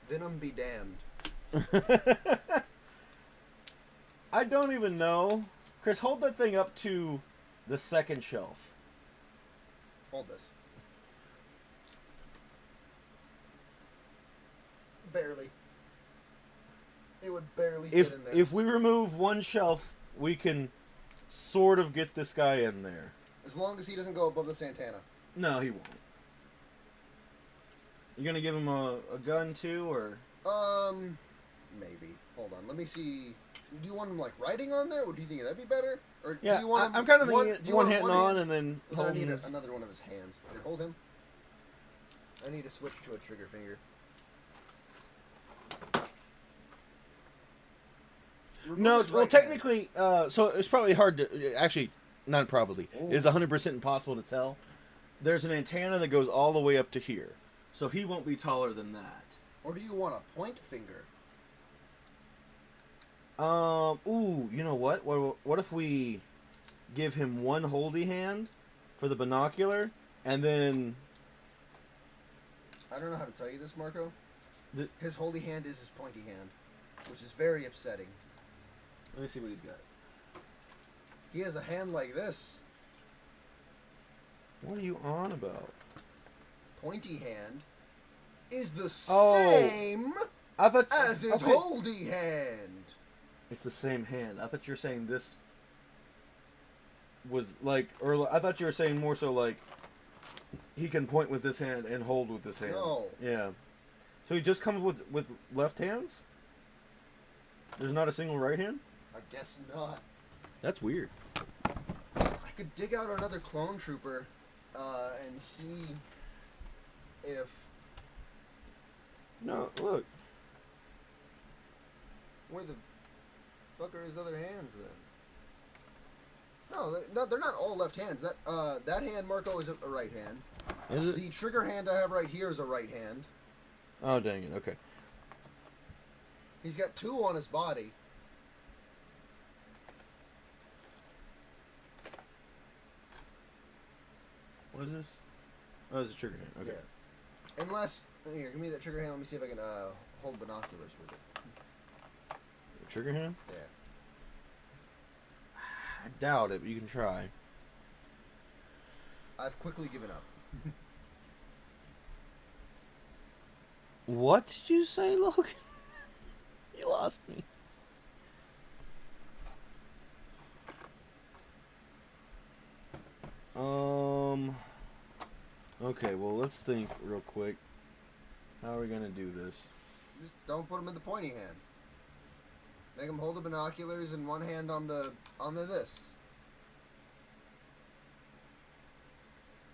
Venom be damned. I don't even know. Chris, hold that thing up to the second shelf. Hold this. Barely. It would barely fit in there. If we remove one shelf, we can sort of get this guy in there. As long as he doesn't go above this antenna. No, he won't. You gonna give him a gun too, or? Maybe. Hold on. Let me see. Do you want him like riding on there, or do you think that'd be better? Or Yeah, do you want him I'm kind of thinking one hitting on hand? and then I holding need his... another one of his hands. Here, hold him. I need to switch to a trigger finger. No, Remove his well, right hand. technically, so it's probably hard to... Actually, not probably. It is 100% impossible to tell. There's an antenna that goes all the way up to here. So he won't be taller than that. Or do you want a point finger? Ooh, you know what? What if we give him one holdy hand for the binocular, and then... I don't know how to tell you this, Marco. The... His holy hand is his pointy hand, which is very upsetting. Let me see what he's got. He has a hand like this. What are you on about? Pointy hand is the Oh. same I thought as his okay. holdy hand. It's the same hand. I thought you were saying this was like, or I thought you were saying more so like he can point with this hand and hold with this hand. No. Yeah. So he just comes with left hands? There's not a single right hand? I guess not. That's weird. I could dig out another clone trooper and see if... No, look. Where the fuck are his other hands then? No, they're not all left hands. That hand, Marco, is a right hand. Is it? The trigger hand I have right here is a right hand. Oh, dang it. Okay. He's got two on his body. What is this? Oh, it's a trigger hand. Okay. Yeah. Unless... Here, give me that trigger hand. Let me see if I can hold binoculars with it. The trigger hand? Yeah. I doubt it, but you can try. I've quickly given up. What did you say, Logan? You lost me. Okay, well, let's think real quick. How are we gonna do this? Just don't put him in the pointy hand. Make him hold the binoculars and one hand on the this.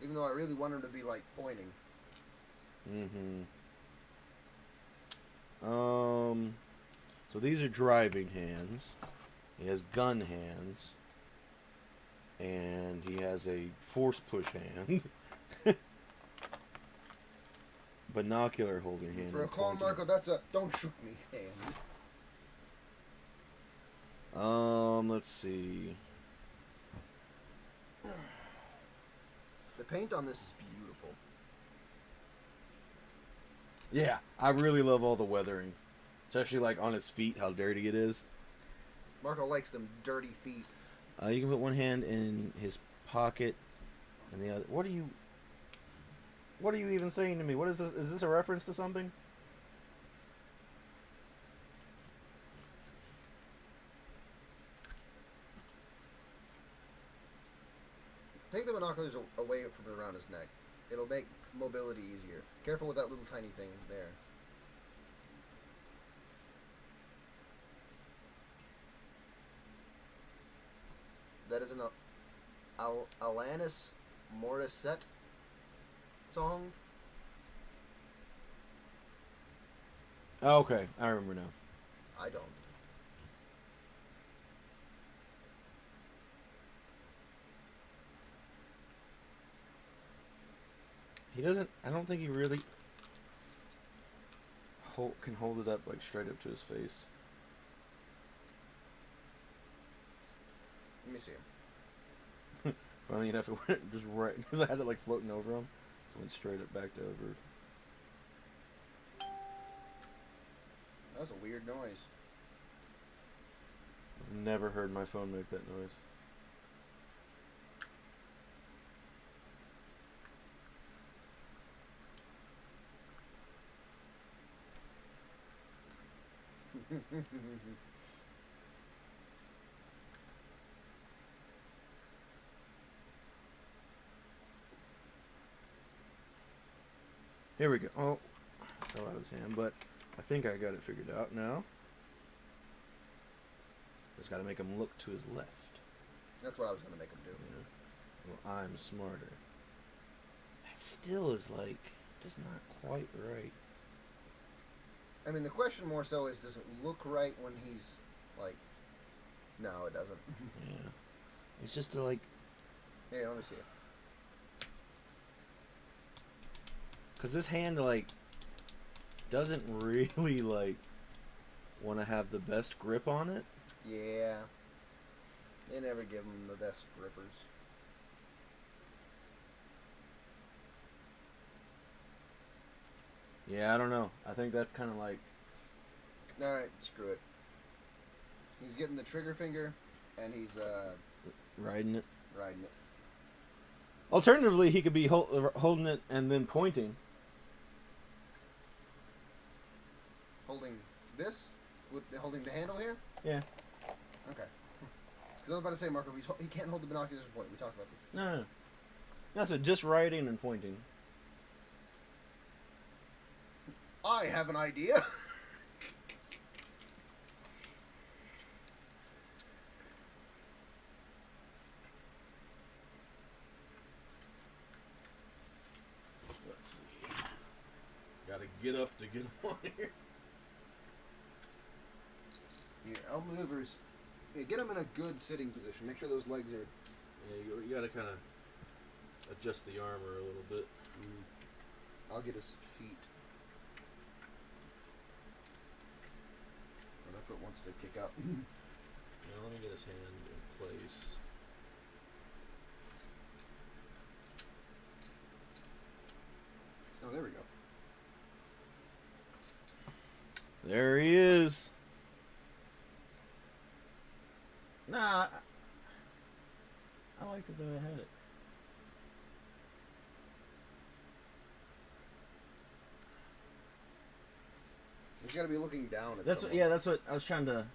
Even though I really want him to be like pointing. So these are driving hands. He has gun hands. And he has a force push hand. Binocular holding hand. For a clone, Marco, that's a don't shoot me hand. Let's see. The paint on this is beautiful. Yeah, I really love all the weathering. Especially like on his feet, how dirty it is. Marco likes them dirty feet. You can put one hand in his pocket and the other. What are you even saying to me? What is this? Is this a reference to something? Take the binoculars away from around his neck. It'll make mobility easier. Careful with that little tiny thing there. That is an Alanis Morissette song. Oh, okay, I remember now. I don't. He doesn't. I don't think he really can hold it up like straight up to his face. Let me see him. Finally, you'd have to just right because I had it like floating over him. So went straight up back to over. That was a weird noise. I've never heard my phone make that noise. There we go. Oh, fell out of his hand, but I think I got it figured out now. Just got to make him look to his left. That's what I was going to make him do. Yeah. Well, I'm smarter. That still is like just not quite right. I mean, the question more so is, does it look right when he's like? No, it doesn't. Yeah, it's just to like. Hey, let me see it. Cause this hand like doesn't really like want to have the best grip on it. Yeah, they never give him the best grippers. Yeah, I don't know. I think that's kind of like. All right, screw it. He's getting the trigger finger, and he's Riding it. riding it. Alternatively, he could be holding it and then pointing. Holding this, with holding the handle here. Yeah. Okay. Because I was about to say, Marco, he can't hold the binoculars and point. We talked about this. No. That's it. Just writing and pointing. I have an idea. Let's see. Gotta get up to get on here. Yeah, L maneuvers. Yeah, get him in a good sitting position. Make sure those legs are. Yeah, you gotta kind of adjust the armor a little bit. I'll get his feet. Well, that foot wants to kick out. Now let me get his hand in place. Oh, there we go. There he is. Nah, I liked it the way I had it. He's got to be looking down at That's someone. what, that's what I was trying to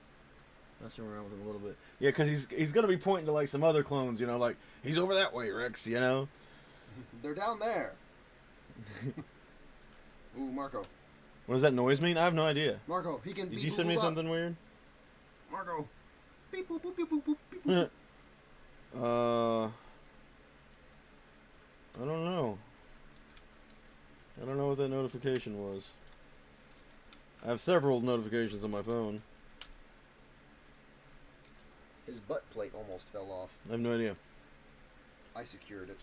mess around with him a little bit. Yeah, because he's gonna be pointing to like some other clones, you know, like he's over that way, Rex, you know. They're down there. Ooh, Marco. What does that noise mean? I have no idea. Marco, he can. Did you send me something weird? Marco. Beep boop boop beep boop boop. Beep, boop. I don't know. I don't know what that notification was. I have several notifications on my phone. His butt plate almost fell off. I have no idea. I secured it.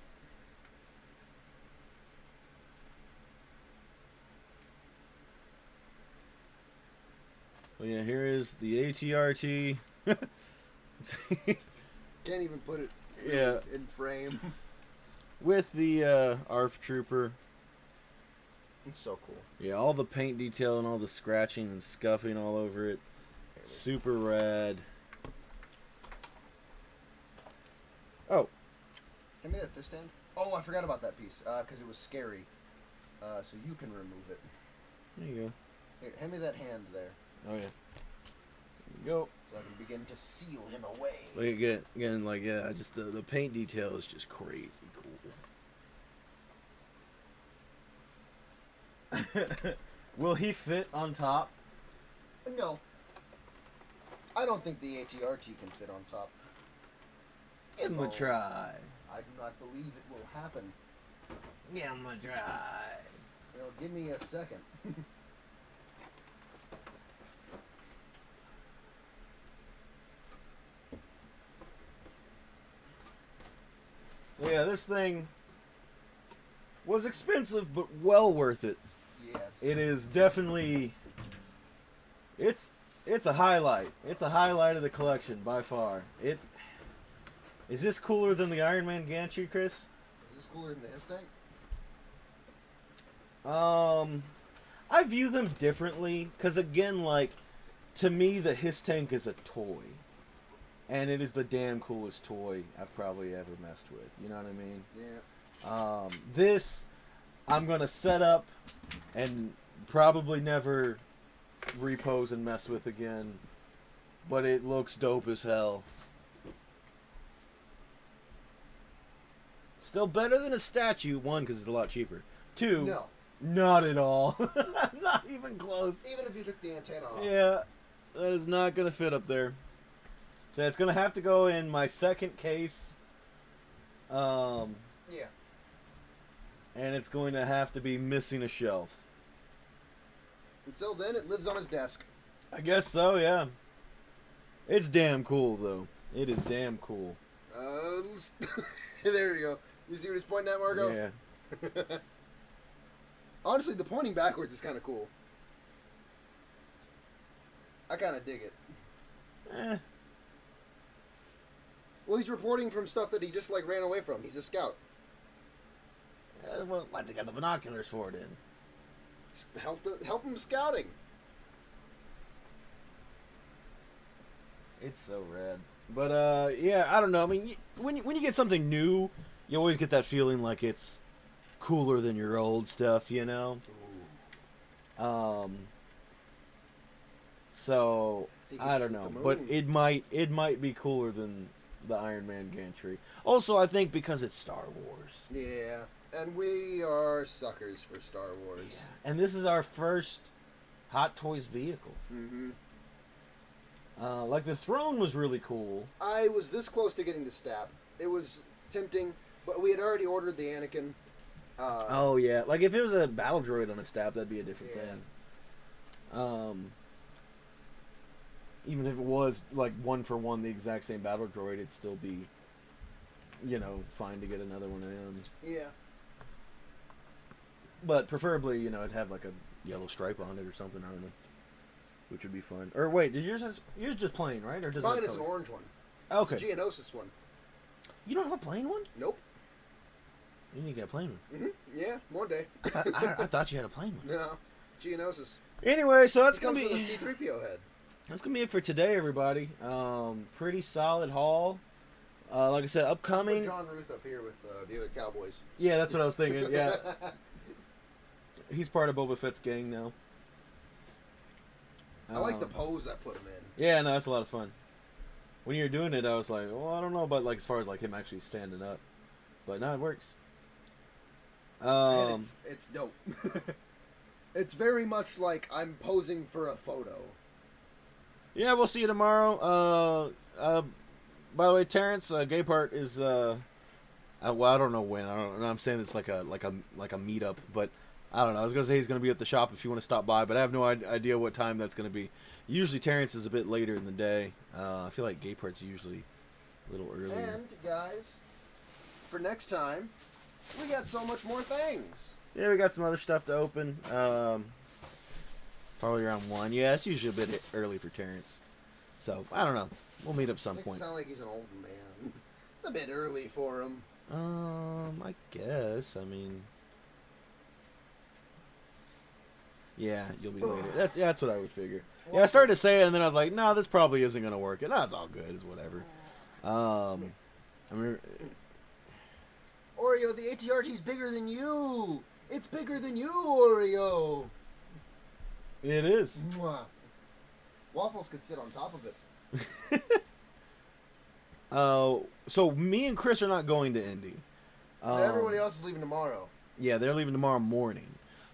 Well, yeah, here is the ATRT. Can't even put it Yeah. in frame. With the ARF Trooper. It's so cool. Yeah, all the paint detail and all the scratching and scuffing all over it. Super rad. Oh. Hand me that fist stand. Oh, I forgot about that piece. Because it was scary. So you can remove it. There you go. Here, hand me that hand there. Oh, yeah. There you go. So I can begin to seal him away. Look again, like, yeah, just the paint detail is just crazy cool. Will he fit on top? No. I don't think the ATRT can fit on top. Give him a try. I do not believe it will happen. Give him a try. Well, give me a second. Yeah, this thing was expensive, but well worth it. Yes. It is definitely. It's a highlight. It's a highlight of the collection by far. Is this cooler than the Iron Man gantry, Chris? Is this cooler than the His tank? I view them differently because again, like, to me, the His tank is a toy, and it is the damn coolest toy I've probably ever messed with. You know what I mean? Yeah. This I'm gonna set up and probably never repose and mess with again, but it looks dope as hell. Still better than a statue, one, because it's a lot cheaper. Two, No. not at all. Not even close. Even if you took the antenna off. Yeah, that is not gonna fit up there. So it's gonna have to go in my second case. Yeah. And it's going to have to be missing a shelf. Until then, it lives on his desk. I guess so, yeah. It's damn cool, though. It is damn cool. There you go. You see what he's pointing at, Margo? Yeah. Honestly, the pointing backwards is kind of cool. I kind of dig it. Well, he's reporting from stuff that he just, like, ran away from. He's a scout. Well, why'd they got the binoculars for it in? Help him scouting. It's so rad. But, yeah, I don't know. I mean, when you get something new, you always get that feeling like it's cooler than your old stuff, you know? So, I don't know, but it might be cooler than the Iron Man gantry. Also, I think because it's Star Wars. Yeah, and we are suckers for Star Wars. Yeah. And this is our first Hot Toys vehicle. Mm-hmm. Like the throne was really cool. I was this close to getting the stab. It was tempting, but we had already ordered the Anakin. Oh yeah, like if it was a battle droid on a stab, that'd be a different thing. Even if it was like one for one the exact same battle droid, it'd still be, fine to get another one of them. Yeah. But preferably, it'd have like a yellow stripe on it or something. I don't know, which would be fun. Or wait, yours just plain, right? Or does mine is an orange one? Okay. It's a Geonosis one. You don't have a plain one? Nope. You need to get a plain one. Mm-hmm. Yeah, one day. I thought you had a plain one. No, Geonosis. Anyway, so that's gonna comes be with a C-3PO head. That's gonna be it for today, everybody. Pretty solid haul. Like I said, upcoming. John Ruth up here with the other cowboys. Yeah, that's what I was thinking. Yeah, he's part of Boba Fett's gang now. I like the pose I put him in. Yeah, no, that's a lot of fun. When you were doing it, I was like, well, I don't know about as far as him actually standing up, but no, it works. And it's dope. It's very much like I'm posing for a photo. Yeah, we'll see you tomorrow. By the way, Terrence, Gay Part is well, I don't know when. I don't know. I'm saying it's like a meetup, but I don't know. I was gonna say he's gonna be at the shop if you want to stop by, but I have no idea what time that's gonna be. Usually Terrence is a bit later in the day. I feel like Gay Part's usually a little earlier. And guys, for next time, we got so much more things. Yeah, we got some other stuff to open. Probably around 1. Yeah, it's usually a bit early for Terrence. So, I don't know. We'll meet up some Makes point. it sound like he's an old man. It's a bit early for him. I guess. I mean... Yeah, you'll be later. That's what I would figure. Yeah, I started to say it, and then I was like, no, this probably isn't going to work. No, it's all good. It's whatever. I mean... Oreo, the ATRG's bigger than you. It's bigger than you, Oreo. It is. Mwah. Waffles could sit on top of it. So me and Chris are not going to Indy. Everybody else is leaving tomorrow. Yeah, they're leaving tomorrow morning.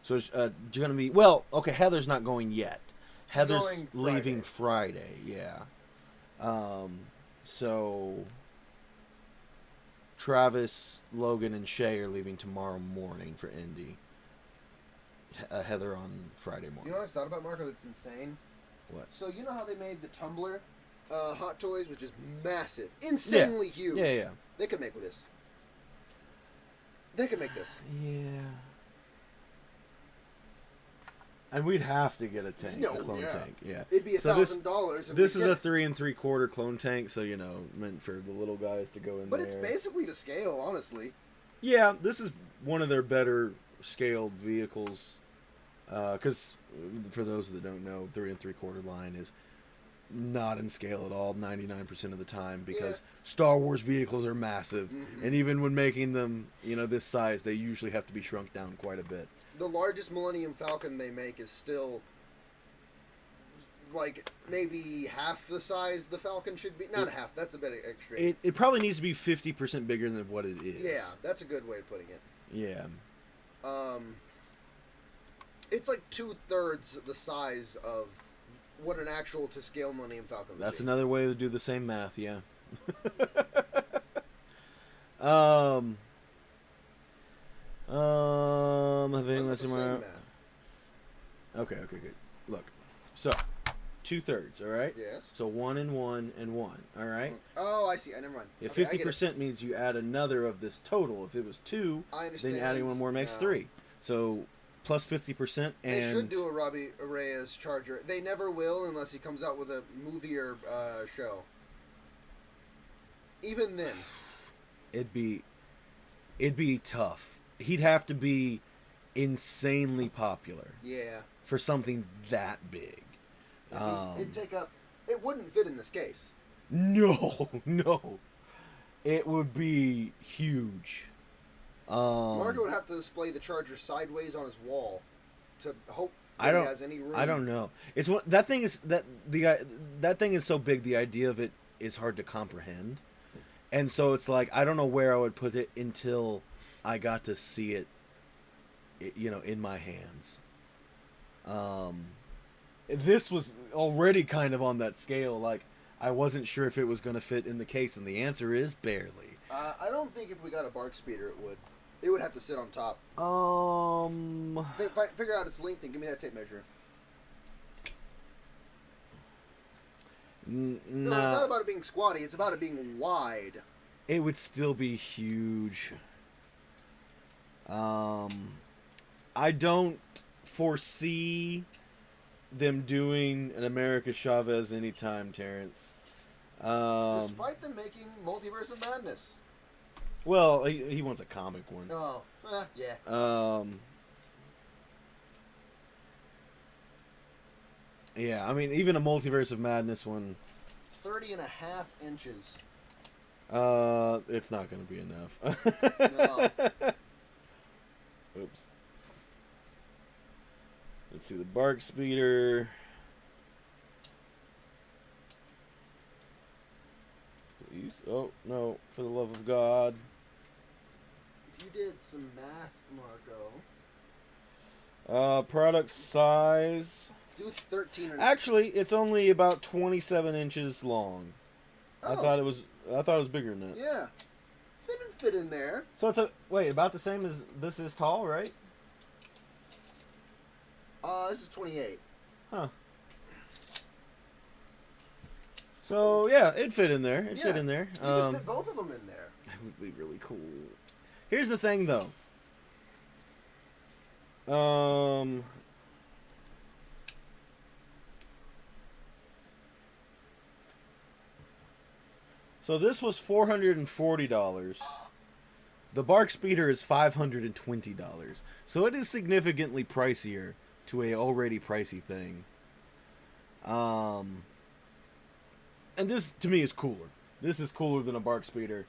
So you're going to be... Well, okay, Heather's not going yet. Heather's leaving Friday, yeah. So... Travis, Logan, and Shay are leaving tomorrow morning for Indy. Heather on Friday morning. You know what I thought about, Marco, that's insane? What? So you know how they made the Tumbler Hot Toys, which is massive, insanely huge. Yeah. They could make this. They could make this. Yeah. And we'd have to get a tank, a clone tank. Yeah. It'd be $1,000. This is a 3 3/4 clone tank, so meant for the little guys to go in but there. But it's basically to scale, honestly. Yeah, this is one of their better scaled vehicles. Because for those that don't know, 3 3/4 line is not in scale at all 99% of the time because Star Wars vehicles are massive, and even when making them, this size, they usually have to be shrunk down quite a bit. The largest Millennium Falcon they make is still like maybe half the size the Falcon should be. Not half. That's a bit extreme. It probably needs to be 50% bigger than what it is. Yeah, that's a good way of putting it. Yeah. It's like 2/3 the size of what an actual to scale Millennium Falcon would That's be. another way to do the same math. Yeah. Okay, good. Look, so 2/3, all right? Yes. So 1 and 1 and 1, all right? Oh, I see. I never mind. Yeah, okay, 50% means you add another of this total. If it was 2, then adding one more makes 3. So plus 50%. And they should do a Robbie Reyes Charger. They never will unless he comes out with a movie or show. Even then, it'd be tough. He'd have to be insanely popular. Yeah. For something that big. It'd take up. It wouldn't fit in this case. No. It would be huge. Marco would have to display the Charger sideways on his wall to hope I don't. He has any room. I don't know. It's what that thing is that thing is so big. The idea of it is hard to comprehend, and so it's like I don't know where I would put it until I got to see it, in my hands. This was already kind of on that scale. Like I wasn't sure if it was going to fit in the case, and the answer is barely. I don't think if we got a bark speeder, it would. It would have to sit on top. Figure out its length and give me that tape measure. No, it's not about it being squatty. It's about it being wide. It would still be huge. I don't foresee them doing an America Chavez anytime, Terrence. Despite them making Multiverse of Madness. Well, he wants a comic one. Oh, yeah. Yeah, I mean, even a Multiverse of Madness one. 30.5 inches. It's not going to be enough. No. Oops. Let's see, the bark speeder. Please. Oh, no, for the love of God. If you did some math, Marco. Product size. Do 13 or Actually, it's only about 27 inches long. Oh. I thought it was bigger than that. Yeah. Didn't fit in there. So it's about the same as this is tall, right? This is 28. Huh. So yeah, it'd fit in there. It'd fit in there. You could fit both of them in there. That would be really cool. Here's the thing, though. So this was $440. The bark speeder is $520. So it is significantly pricier to a already pricey thing. And this to me is cooler. This is cooler than a bark speeder.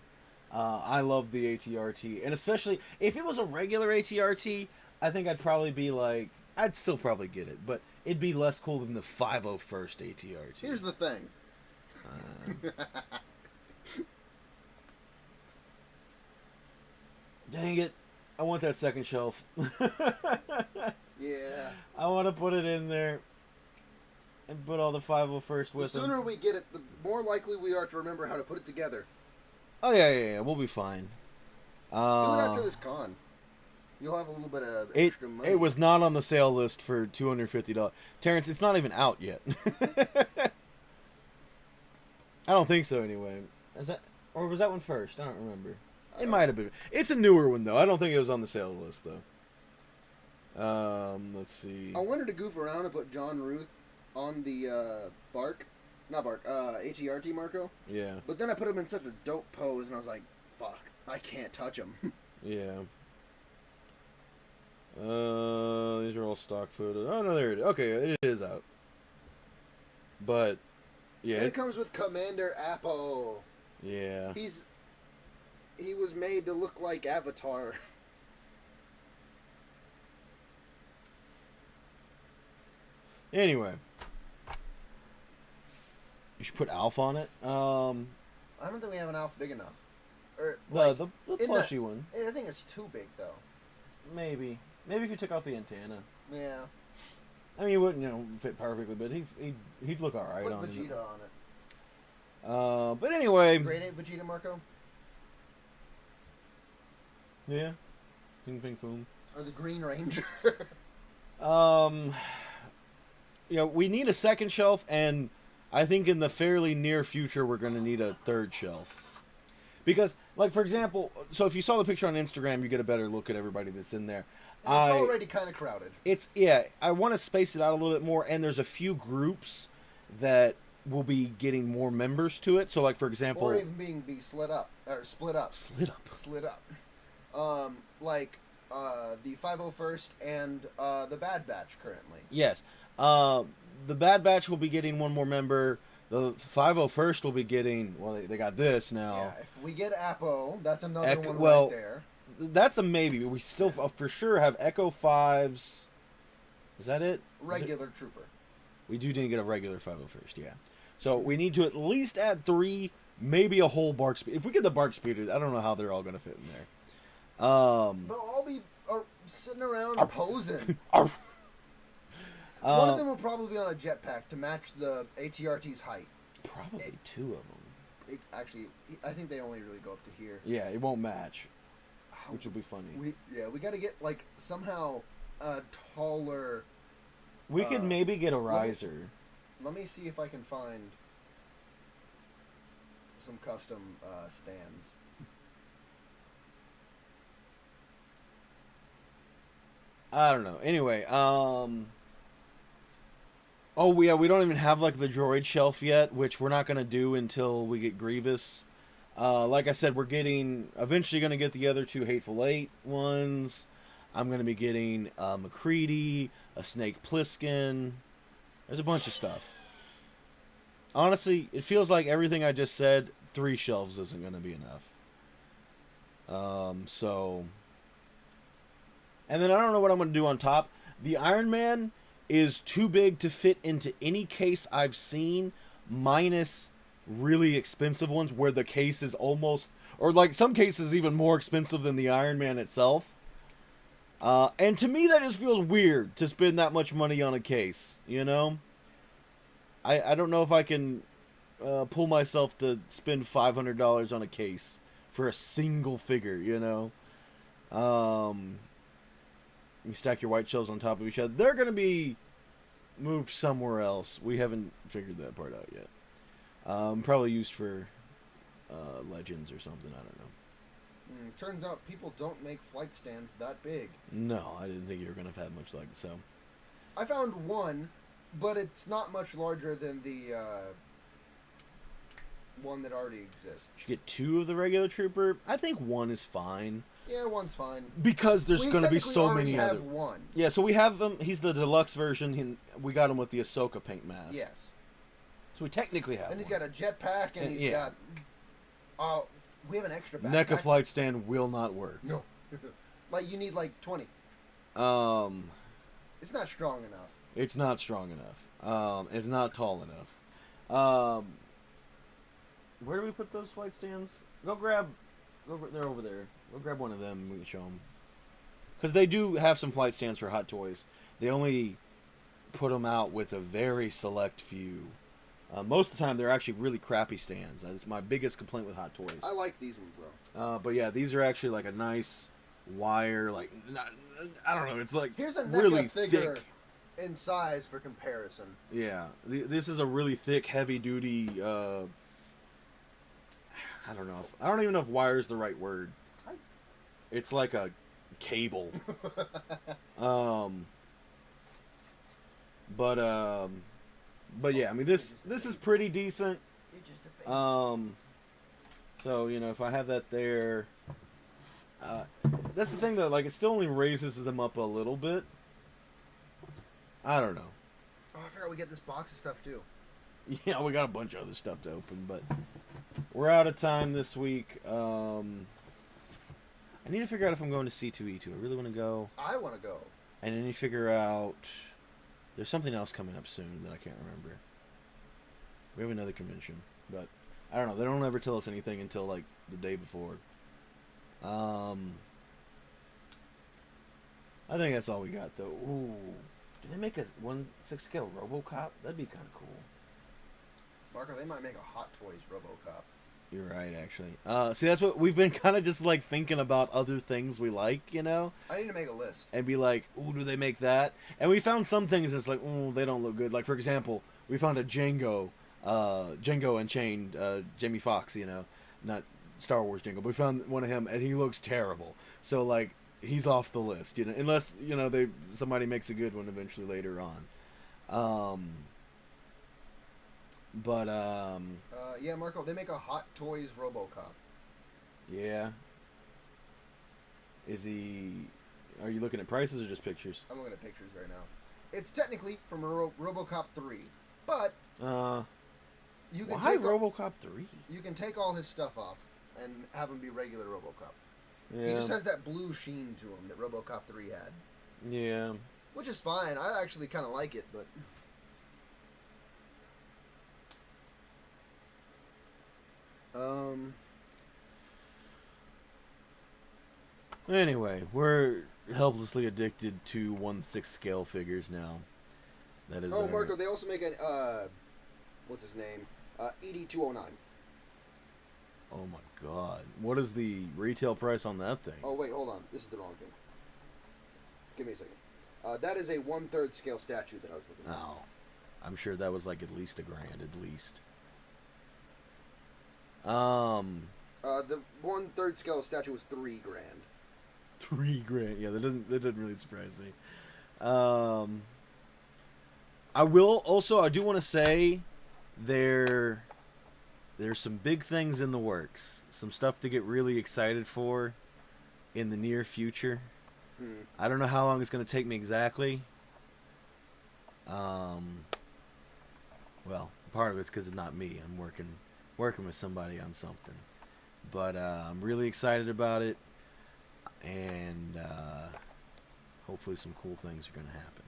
I love the ATRT, and especially if it was a regular ATRT, I think I'd probably be like, I'd still probably get it, but it'd be less cool than the 501st ATRT. Here's the thing. Dang it. I want that second shelf. Yeah. I want to put it in there and put all the 501st with The them. sooner we get it, the more likely we are to remember how to put it together. Oh, yeah. We'll be fine. Do it after this con. You'll have a little bit of extra money. It was not on the sale list for $250. Terrence, it's not even out yet. I don't think so, anyway. Or was that one first? I don't remember. It might have been. It's a newer one, though. I don't think it was on the sale list, though. Let's see. I wanted to goof around and put John Ruth on the HERT Marco. Yeah. But then I put him in such a dope pose, and I was like, fuck, I can't touch him. Yeah. These are all stock photos. Oh, no, there it is. Okay, it is out. But, yeah. And it comes with Commander Apple. Yeah. He was made to look like Avatar. Anyway. You should put Alf on it. I don't think we have an Alf big enough. Or The plushie one. I think it's too big, though. Maybe if you took out the antenna. Yeah. I mean, he wouldn't, fit perfectly, but he'd look all right Put on it. Vegeta on it. But anyway. Grade 8 Vegeta, Marco? Yeah. Ping Ping Foom. Or the Green Ranger? We need a second shelf, and I think in the fairly near future we're going to need a third shelf. Because, like, for example, so if you saw the picture on Instagram, you get a better look at everybody that's in there. It's already kind of crowded. I want to space it out a little bit more, and there's a few groups that will be getting more members to it. So, like, for example... Or even be split up. Slid up. Like, the 501st and the Bad Batch currently. Yes. The Bad Batch will be getting one more member. The 501st will be getting... Well, they got this now. Yeah, if we get Apo, that's another one right there. That's a maybe. We still for sure have Echo 5s Is that it? Regular trooper. We didn't get a regular 501st, yeah. So we need to at least add 3, maybe a whole bark speeder. If we get the bark speeder, I don't know how they're all going to fit in there. They'll all be sitting around posing. One One of them will probably be on a jetpack to match the ATRT's height. Probably 2 of them. Actually, I think they only really go up to here. Yeah, it won't match, which will be funny. We got to get like somehow a taller. We could maybe get a riser. Let me see if I can find some custom stands. I don't know. Anyway, oh yeah, we don't even have like the droid shelf yet, which we're not gonna do until we get Grievous. Like I said, we're eventually gonna get the other 2 Hateful Eight ones. I'm gonna be getting McCready, a Snake Plissken. There's a bunch of stuff. Honestly, it feels like everything I just said, 3 shelves isn't gonna be enough. And then I don't know what I'm gonna do on top. The Iron Man is too big to fit into any case I've seen, minus really expensive ones where the case is almost, or like some cases even more expensive than the Iron Man itself. And to me that just feels weird to spend that much money on a case, you know? I don't know if I can pull myself to spend $500 on a case for a single figure, you know? You stack your white shelves on top of each other. They're going to be moved somewhere else. We haven't figured that part out yet. Probably used for Legends or something. I don't know. Turns out people don't make flight stands that big. No, I didn't think you were going to have much like so. I found one, but it's not much larger than the one that already exists. You get 2 of the regular Trooper. I think 1 is fine. Yeah, 1's fine. Because there's going to be so many other. One. Yeah, so we have him. He's the deluxe version. We got him with the Ahsoka paint mask. Yes. So we technically have. And he's got a jetpack, and he's got. We have an extra backpack. NECA flight stand will not work. No. Like you need like 20. It's not strong enough. It's not strong enough. It's not tall enough. Where do we put those flight stands? They're over there. We'll grab one of them and we can show them. Because they do have some flight stands for Hot Toys. They only put them out with a very select few. Most of the time, they're actually really crappy stands. That's my biggest complaint with Hot Toys. I like these ones, though. But yeah, these are actually like a nice wire, like, I don't know, it's like here's a really figure thick. In size for comparison. Yeah, this is a really thick, heavy-duty, I don't even know if wire is the right word. It's like a cable. But yeah, I mean this is pretty decent. So you know, if I have that there, that's the thing though. Like it still only raises them up a little bit. I don't know. Oh, I forgot we get this box of stuff too. Yeah, we got a bunch of other stuff to open, but we're out of time this week. I need to figure out if I'm going to C2E2. I really want to go. I want to go. And I need to figure out. There's something else coming up soon that I can't remember. We have another convention, but I don't know. They don't ever tell us anything until like the day before. I think that's all we got though. Ooh, do they make a 1/6 scale RoboCop? That'd be kind of cool. Marco, they might make a Hot Toys RoboCop. You're right, actually. See, that's what we've been kind of just like thinking about other things we like, you know? I need to make a list. And be like, ooh, do they make that? And we found some things that's like, ooh, they don't look good. Like, for example, we found a Django Unchained, Jamie Foxx, you know? Not Star Wars Django, but we found one of him, and he looks terrible. So, like, he's off the list, you know? Unless, you know, somebody makes a good one eventually later on. Yeah, Marco, they make a Hot Toys RoboCop. Yeah. Are you looking at prices or just pictures? I'm looking at pictures right now. It's technically from RoboCop 3, but you can Why RoboCop 3? You can take all his stuff off and have him be regular RoboCop. Yeah. He just has that blue sheen to him that RoboCop 3 had. Yeah. which is fine. I actually kind of like it, but Anyway, we're helplessly addicted to 1/6 scale figures now. That is. oh, Marco, they also make an what's his name? ED209. Oh my God! What is the retail price on that thing? Oh wait, hold on. This is the wrong thing. Give me a second. That is a 1/3 scale statue that I was looking at. Oh, I'm sure that was like at least $1,000 at least. The 1/3 scale statue was $3,000. $3,000. Yeah, that doesn't really surprise me. I do want to say there's some big things in the works. Some stuff to get really excited for in the near future. I don't know how long it's going to take me exactly. Well, part of it's because it's not me. I'm working with somebody on something. But I'm really excited about it. And hopefully some cool things are going to happen.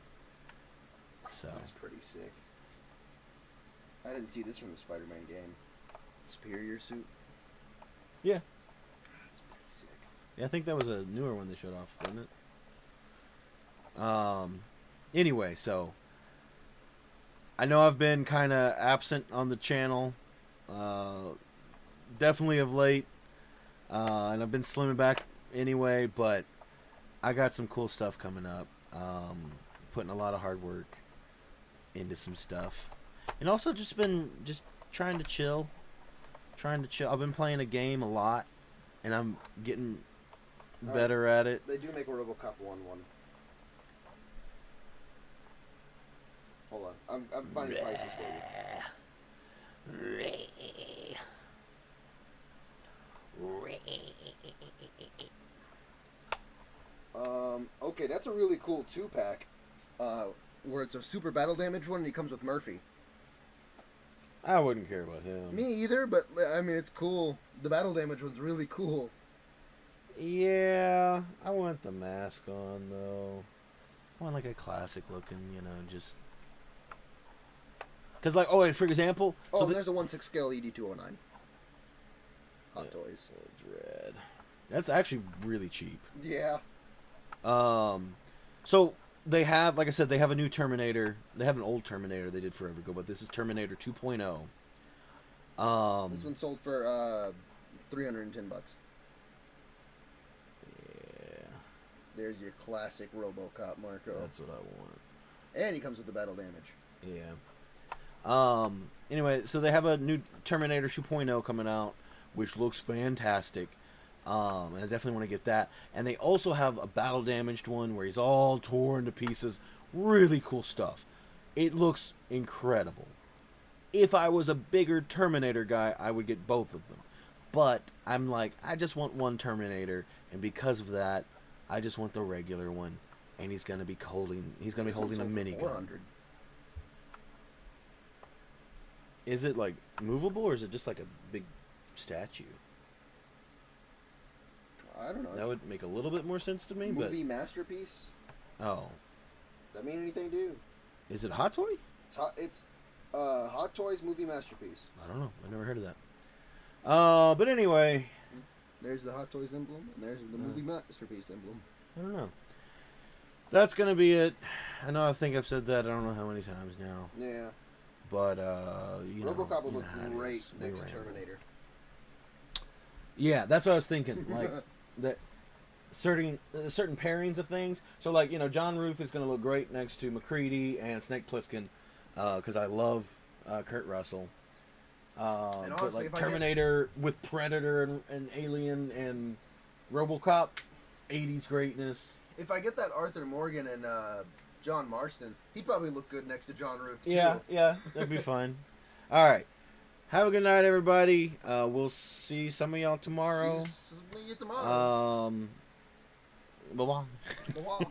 So that's pretty sick. I didn't see this from the Spider-Man game. Superior suit. Yeah. That's pretty sick. Yeah, I think that was a newer one they showed off, wasn't it? Anyway, so I know I've been kind of absent on the channel, definitely of late, and I've been slimming back anyway, but I got some cool stuff coming up. Putting a lot of hard work into some stuff, and also just trying to chill. I've been playing a game a lot, and I'm getting better at it. They do make a RoboCop 1-1. Hold on, I'm finding prices for you. Okay, that's a really cool 2-pack. Where it's a super battle damage one, and he comes with Murphy. I wouldn't care about him. Me either, but I mean, it's cool. The battle damage one's really cool. Yeah, I want the mask on though. I want like a classic looking, just. Cause like, oh, wait, for example. Oh, there's a 1/6 scale ED209. Hot Toys. It's red. That's actually really cheap. Yeah. So they have, like I said, they have a new Terminator. They have an old Terminator they did forever ago, but this is Terminator 2.0. This one sold for $310. Yeah. There's your classic RoboCop, Marco. That's what I want. And he comes with the battle damage. Yeah. Anyway, so they have a new Terminator 2.0 coming out, which looks fantastic. And I definitely want to get that. And they also have a battle damaged one where he's all torn to pieces. Really cool stuff. It looks incredible. If I was a bigger Terminator guy, I would get both of them. But I'm like, I just want one Terminator, and because of that, I just want the regular one. And he's gonna be holding a minigun. Is it like movable, or is it just like a big statue? I don't know. That would make a little bit more sense to me. Movie masterpiece. Oh. Does that mean anything to you? Is it a Hot Toy? It's Hot Toys movie masterpiece. I don't know. I never heard of that. But anyway. There's the Hot Toys emblem, and there's the movie masterpiece emblem. I don't know. That's gonna be it. I think I've said that I don't know how many times now. Yeah. But RoboCop would look great next to Terminator. Yeah, that's what I was thinking. Like that certain pairings of things. So like John Ruth is going to look great next to McCready and Snake Plissken, because I love Kurt Russell. And honestly, but like Terminator with Predator and Alien and RoboCop, 80s greatness. If I get that Arthur Morgan and John Marston, he'd probably look good next to John Ruth too. Yeah, that'd be fine. All right. Have a good night, everybody. We'll see some of y'all tomorrow. See you tomorrow. Bye-bye. Bye-bye.